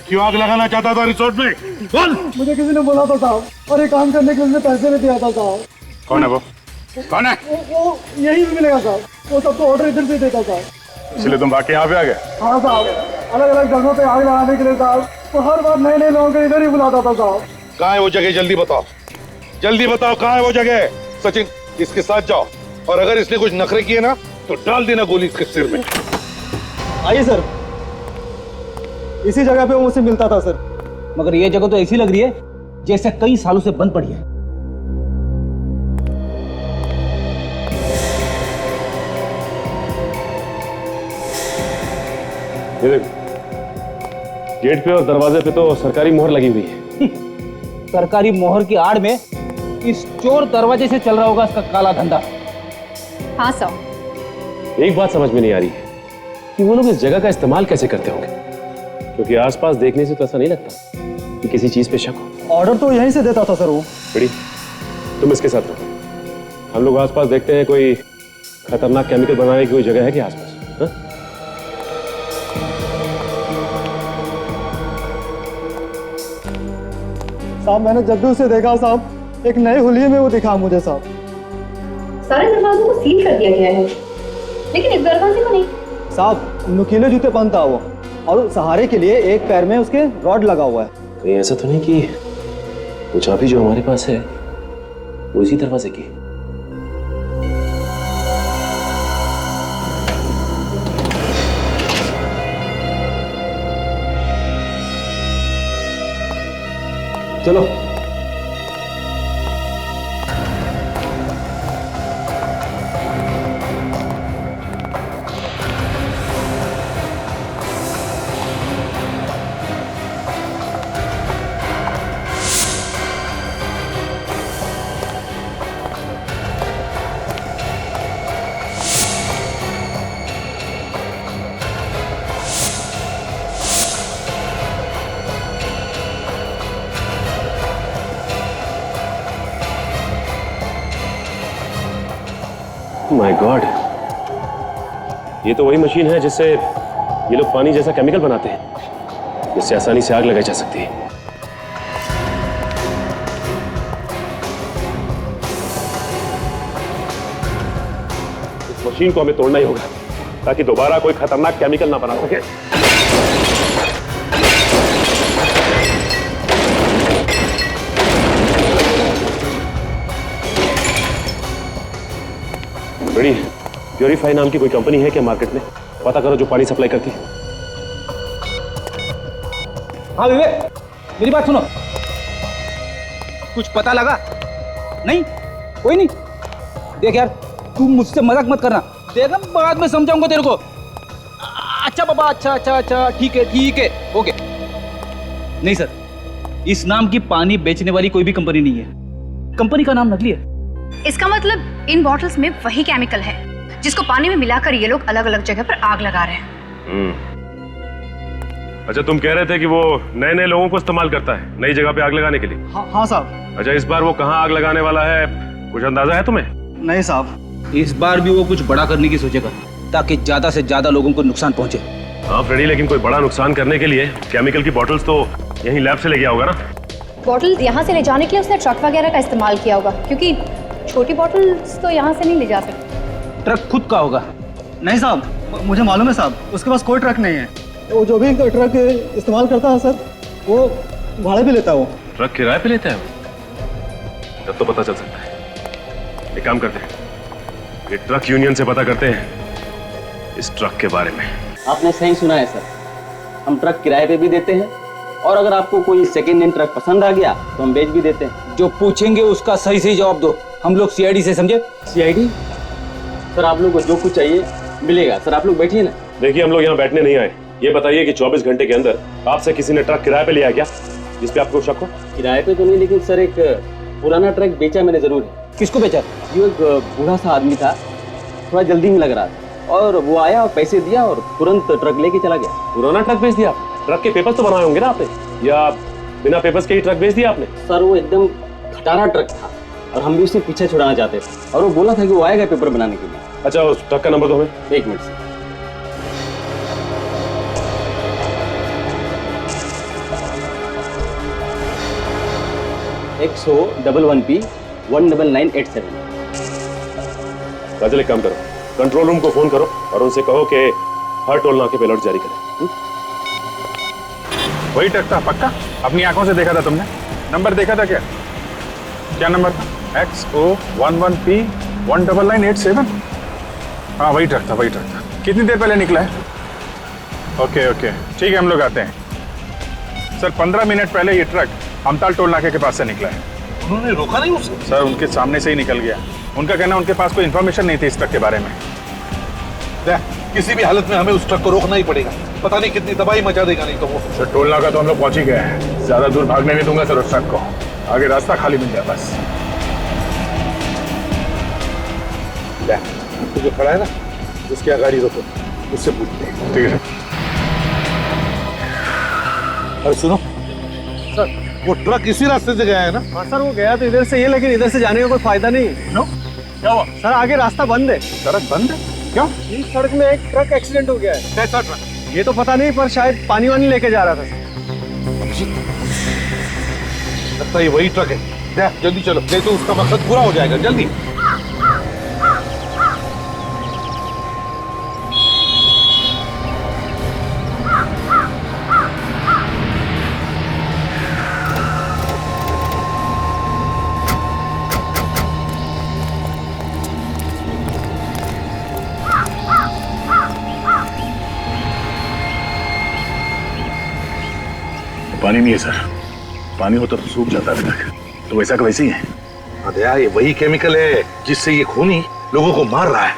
क्यों आग लगाना चाहता था रिसोर्ट में? बोल। मुझे किसी ने बोला था साहब, और ये काम करने के लिए पैसे भी दिया था साहब। कौन है वो? कौन है? वो यही भी मिलेगा साहब, वो सबको ऑर्डर इधर से देता साहब। इसलिए तुम भाग के यहाँ पे आ गए? हाँ साहब, अलग अलग जगहों पे आग लगाने के लिए साहब, तो हर बार नए नए लोगों को इधर ही बुलाता था साहब। कहाँ है वो जगह? जल्दी बताओ, जल्दी बताओ कहाँ है वो जगह। सचिन, इसके साथ जाओ और अगर इसने कुछ नखरे किए ना तो डाल देना गोली इसके सिर में। आइए सर, इसी जगह पे वो मुझसे मिलता था सर। मगर ये जगह तो ऐसी लग रही है जैसे कई सालों से बंद पड़ी है। ये देख, गेट पे और दरवाजे पे तो सरकारी मोहर लगी हुई है। सरकारी मोहर की आड़ में इस चोर दरवाजे से चल रहा होगा इसका काला धंधा। हाँ सर। एक बात समझ में नहीं आ रही है कि वो लोग इस जगह का इस्तेमाल कैसे करते होंगे, क्योंकि आसपास देखने से तो ऐसा नहीं लगता कि किसी चीज पे शक हो। ऑर्डर तो यहीं से देता था सर वो। बड़ी, तुम इसके साथ रहो। हम लोग आसपास देखते हैं कोई खतरनाक केमिकल बनाने की कोई जगह है कि आसपास? हाँ? साहब मैंने जब भी उसे देखा साहब, एक नए हुलिये में वो दिखा मुझे साहब। सारे दरवाजों को सील कर दिया गया है, लेकिन इस दरवाजे को नहीं। साहब नुकीले जूते पहनता वो, और सहारे के लिए एक पैर में उसके रॉड लगा हुआ है। कहीं ऐसा तो नहीं कि वो चाबी जो हमारे पास है वो इसी दरवाजे की? चलो माय गॉड, ये तो वही मशीन है जिससे ये लोग पानी जैसा केमिकल बनाते हैं, जिससे आसानी से आग लगाई जा सकती है। इस मशीन को हमें तोड़ना ही होगा ताकि दोबारा कोई खतरनाक केमिकल ना बना सके। बड़ी, प्योरीफाई नाम की कोई कंपनी है क्या मार्केट में? पता करो जो पानी सप्लाई करती है। हाँ विवेक, मेरी बात सुनो। कुछ पता लगा? नहीं, कोई नहीं। देख यार, तू मुझसे मजाक मत करना। देख हम बाद में समझाऊंगा तेरे को। अच्छा बाबा, अच्छा, ठीक है, ओके। नहीं सर, इस नाम की पानी बेचने वाली कोई भी कंपनी नहीं है। कंपनी का नाम नकली है। इसका मतलब इन बॉटल्स में वही केमिकल है जिसको पानी में मिलाकर ये लोग अलग अलग जगह पर आग लगा रहे हैं। अच्छा, तुम कह रहे थे कि वो नए नए लोगों को इस्तेमाल करता है नई जगह पे आग लगाने के लिए? हाँ साहब। अच्छा, इस बार वो कहाँ आग लगाने वाला है, कुछ अंदाजा है तुम्हें? नहीं साहब। इस बार भी वो कुछ बड़ा करने की सोचेगा ताकि ज्यादा से ज्यादा लोगों को नुकसान पहुंचे। हाँ फ्रेडी, लेकिन कोई बड़ा नुकसान करने के लिए केमिकल की बॉटल्स तो यहीं लैब से ले गया होगा ना? बॉटल्स यहाँ से ले जाने के लिए उसने ट्रक वगैरह का इस्तेमाल किया होगा, क्योंकि छोटी बॉटल्स तो यहाँ से नहीं ले जा सकते। ट्रक खुद का होगा। नहीं साहब, मुझे मालूम है साहब, उसके पास कोई ट्रक नहीं है। वो जो भी ट्रक इस्तेमाल करता है सर, वो भाड़े पे लेता है। वो ट्रक किराए पे लेता है वो? तब तो पता चल सकता है। एक काम करते हैं, ये ट्रक यूनियन से पता करते हैं इस ट्रक के बारे में। आपने सही सुना है सर, हम ट्रक किराए पे भी देते हैं, और अगर आपको कोई सेकेंड हैंड ट्रक पसंद आ गया तो हम बेच भी देते हैं। जो पूछेंगे उसका सही सही जवाब दो। हम लोग सीआईडी से, समझे? सीआईडी? सर आप लोगों को जो कुछ चाहिए मिलेगा। सर आप लोग बैठिए ना। देखिए, हम लोग यहाँ बैठने नहीं आए। ये बताइए कि 24 घंटे के अंदर आपसे किसी ने ट्रक किराए पे लिया क्या, जिस पे आपको शक हो? किराए पे तो नहीं, लेकिन सर एक पुराना ट्रक बेचा मैंने जरूर। किसको बेचा? ये एक बूढ़ा सा आदमी था, थोड़ा जल्दी में लग रहा था, और वो आया और पैसे दिया और तुरंत ट्रक लेके चला गया। पुराना ट्रक बेच दिया? ट्रक के पेपर्स तो बनाए होंगे ना आपने, या बिना पेपर्स के ही ट्रक बेच दिया आपने? सर वो एकदम खटारा ट्रक था और हम भी उससे पीछे छुड़ाना चाहते थे, और वो बोला था कि वो आएगा पेपर बनाने के लिए। अच्छा, उस ट्रक का नंबर दो हमें। एक मिनट से। XO11P 19987। राजल, एक काम करो, कंट्रोल रूम को फोन करो और उनसे कहो कि हर टोल नाके पे अलर्ट जारी करें। वही ट्रक था पक्का? अपनी आंखों से देखा था तुमने? नंबर देखा था क्या? क्या नंबर था? XO11P 19987? हाँ वही ट्रक था, वही ट्रक था। कितनी देर पहले निकला है? ओके, ठीक है, हम लोग आते हैं। सर 15 मिनट पहले ये ट्रक हमताल टोल नाके के पास से निकला है। उन्होंने रोका नहीं उसे? सर उनके सामने से ही निकल गया। उनका कहना उनके पास कोई इन्फॉर्मेशन नहीं थी इस ट्रक के बारे में। किसी भी हालत में हमें उस ट्रक को रोकना ही पड़ेगा, पता नहीं कितनी तबाही मचा देगा नहीं तो वो। सर टोल नाका तो हम लोग पहुंच ही गए हैं, ज्यादा दूर भागने नहीं दूंगा सर उस ट्रक को। आगे रास्ता खाली मिल जाए बस। तो जो खड़ा है ना, उसकी गाड़ी रोको, उससे पूछते हैं। ठीक है। अरे सुनो सर, वो ट्रक इसी रास्ते से गया है ना? हाँ सर, वो गया तो इधर से ये, लेकिन इधर से जाने का कोई फायदा नहीं है। क्यों? क्या हुआ? सर आगे रास्ता बंद है। सड़क बंद है? क्यों? इस सड़क में एक ट्रक एक्सीडेंट हो गया है। कैसा ट्रक? ये तो पता नहीं, पर शायद पानी वानी लेके जा रहा था सर। लगता है ये वही ट्रक है। जल्दी चलो, नहीं तो उसका मकसद पूरा हो जाएगा। जल्दी। पानी नहीं है सर, पानी होता तो सूख जाता अभी तक। तो वैसा का वैसे ही है। अदया, ये वही केमिकल है जिससे ये खूनी लोगों को मार रहा है।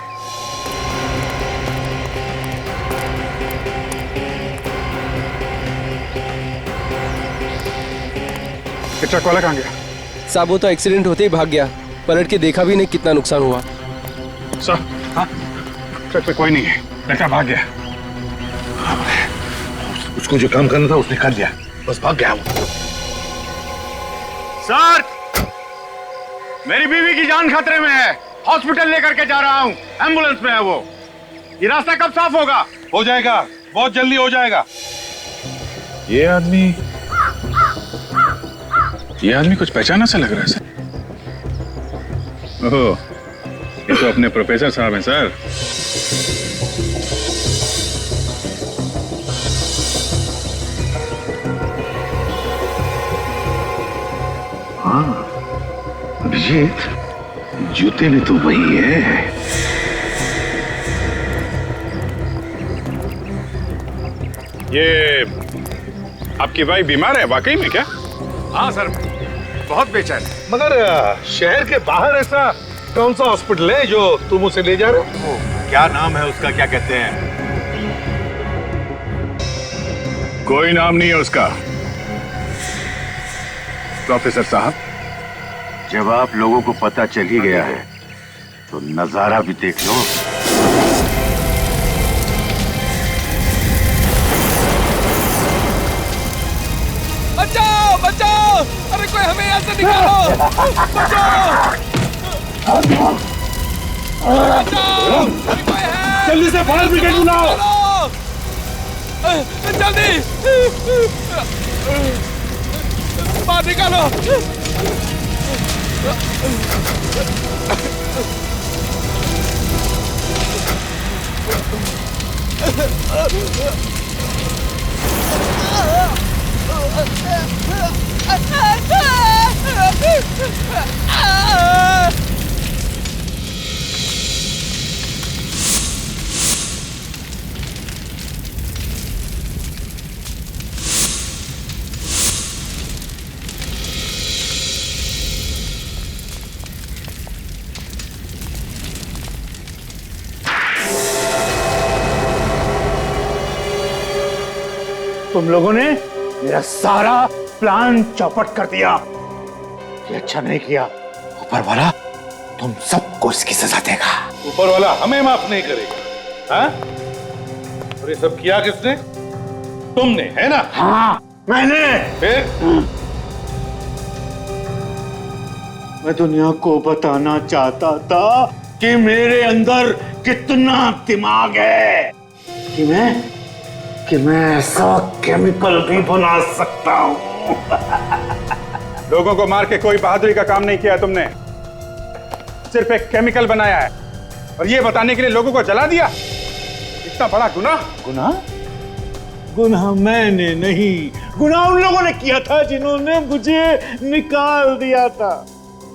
ट्रक वाला कहाँ गया? साहब वो तो एक्सीडेंट होते ही भाग गया, पलट के देखा भी नहीं कितना नुकसान हुआ। सर, हाँ, ट्रक पे कोई नहीं है, लगता भाग गया। उसको जो काम करना था उसने कर लिया, बस भाग गया वो। सर, मेरी बीवी की जान खतरे में है, हॉस्पिटल लेकर के जा रहा हूँ, एम्बुलेंस में है वो। ये रास्ता कब साफ होगा? हो जाएगा, बहुत जल्दी हो जाएगा। ये आदमी कुछ पहचाना सा लग रहा है सर। ओह, ये तो अपने प्रोफेसर साहब हैं सर। हाँ, अभिजीत, जूते में तो वही है। ये आपकी वाइफ बीमार है वाकई में क्या? हाँ सर, बहुत बेचैन है। मगर शहर के बाहर ऐसा कौन सा हॉस्पिटल है जो तुम उसे ले जा रहे हो? क्या नाम है उसका, क्या कहते हैं? कोई नाम नहीं है उसका। प्रोफेसर साहब, जब आप लोगों को पता चल ही गया है तो नजारा भी देख लो। बचाओ बचाओ, अरे कोई हमें यहाँ से निकालो, बचाओ बचाओ, अरे कोई है, जल्दी से फायर ब्रिगेड बुलाओ। जल्दी बाहर निकालो। तुम लोगों ने मेरा सारा प्लान चौपट कर दिया। ये अच्छा नहीं किया। ऊपर वाला तुम सबको इसकी सजा देगा। ऊपर वाला हमें माफ नहीं करेगा। हाँ? और ये सब किया किसने? तुमने, है ना? हाँ, मैंने। फिर? मैं दुनिया को बताना चाहता था कि मेरे अंदर कितना दिमाग है, कि मैं ऐसा केमिकल भी बना सकता हूँ। लोगों को मार के कोई बहादुरी का काम नहीं किया तुमने, सिर्फ एक केमिकल बनाया है और ये बताने के लिए लोगों को जला दिया। इतना बड़ा गुनाह। गुनाह मैंने नहीं, गुनाह उन लोगों ने किया था जिन्होंने मुझे निकाल दिया था,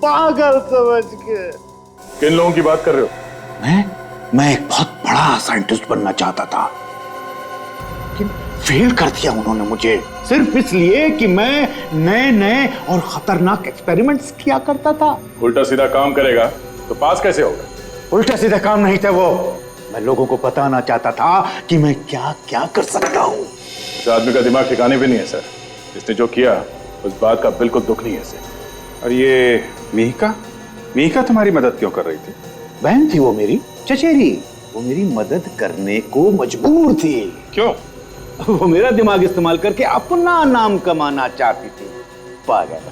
पागल समझ के। किन लोगों की बात कर रहे हो? मैं एक बहुत बड़ा साइंटिस्ट बनना चाहता था, फेल कर दिया उन्होंने मुझे, सिर्फ इसलिए कि मैं नए नए और खतरनाक एक्सपेरिमेंट्स किया करता था। उल्टा सीधा काम करेगा तो पास कैसे होगा? उल्टा सीधा काम नहीं था वो, मैं लोगों को बताना चाहता था कि मैं क्या क्या कर सकता हूँ। इस आदमी का दिमाग ठिकाने पे नहीं है सर। इसने जो किया उस बात का बिल्कुल दुख नहीं है सर। और ये मिहिका तुम्हारी मदद क्यों कर रही थी? बहन थी वो मेरी। चचेरी वो मेरी मदद करने को मजबूर थी। क्यों? वो मेरा दिमाग इस्तेमाल करके अपना नाम कमाना चाहती थी। पागल।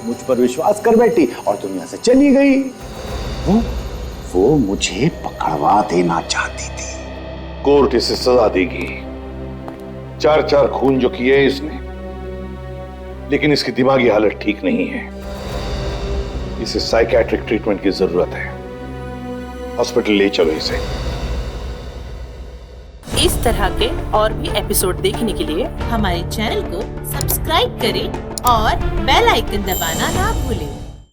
मुझ पर विश्वास कर बैठी और दुनिया से चली गई। वो मुझे पकड़वा देना चाहती थी। कोर्ट इसे सजा देगी। 4 खून जो किए इसने, लेकिन इसकी दिमागी हालत ठीक नहीं है। इसे साइकियाट्रिक ट्रीटमेंट की जरूरत है। हॉस्पिटल ले चलो इसे। इस तरह के और भी एपिसोड देखने के लिए हमारे चैनल को सब्सक्राइब करें और बेल आइकन दबाना ना भूलें।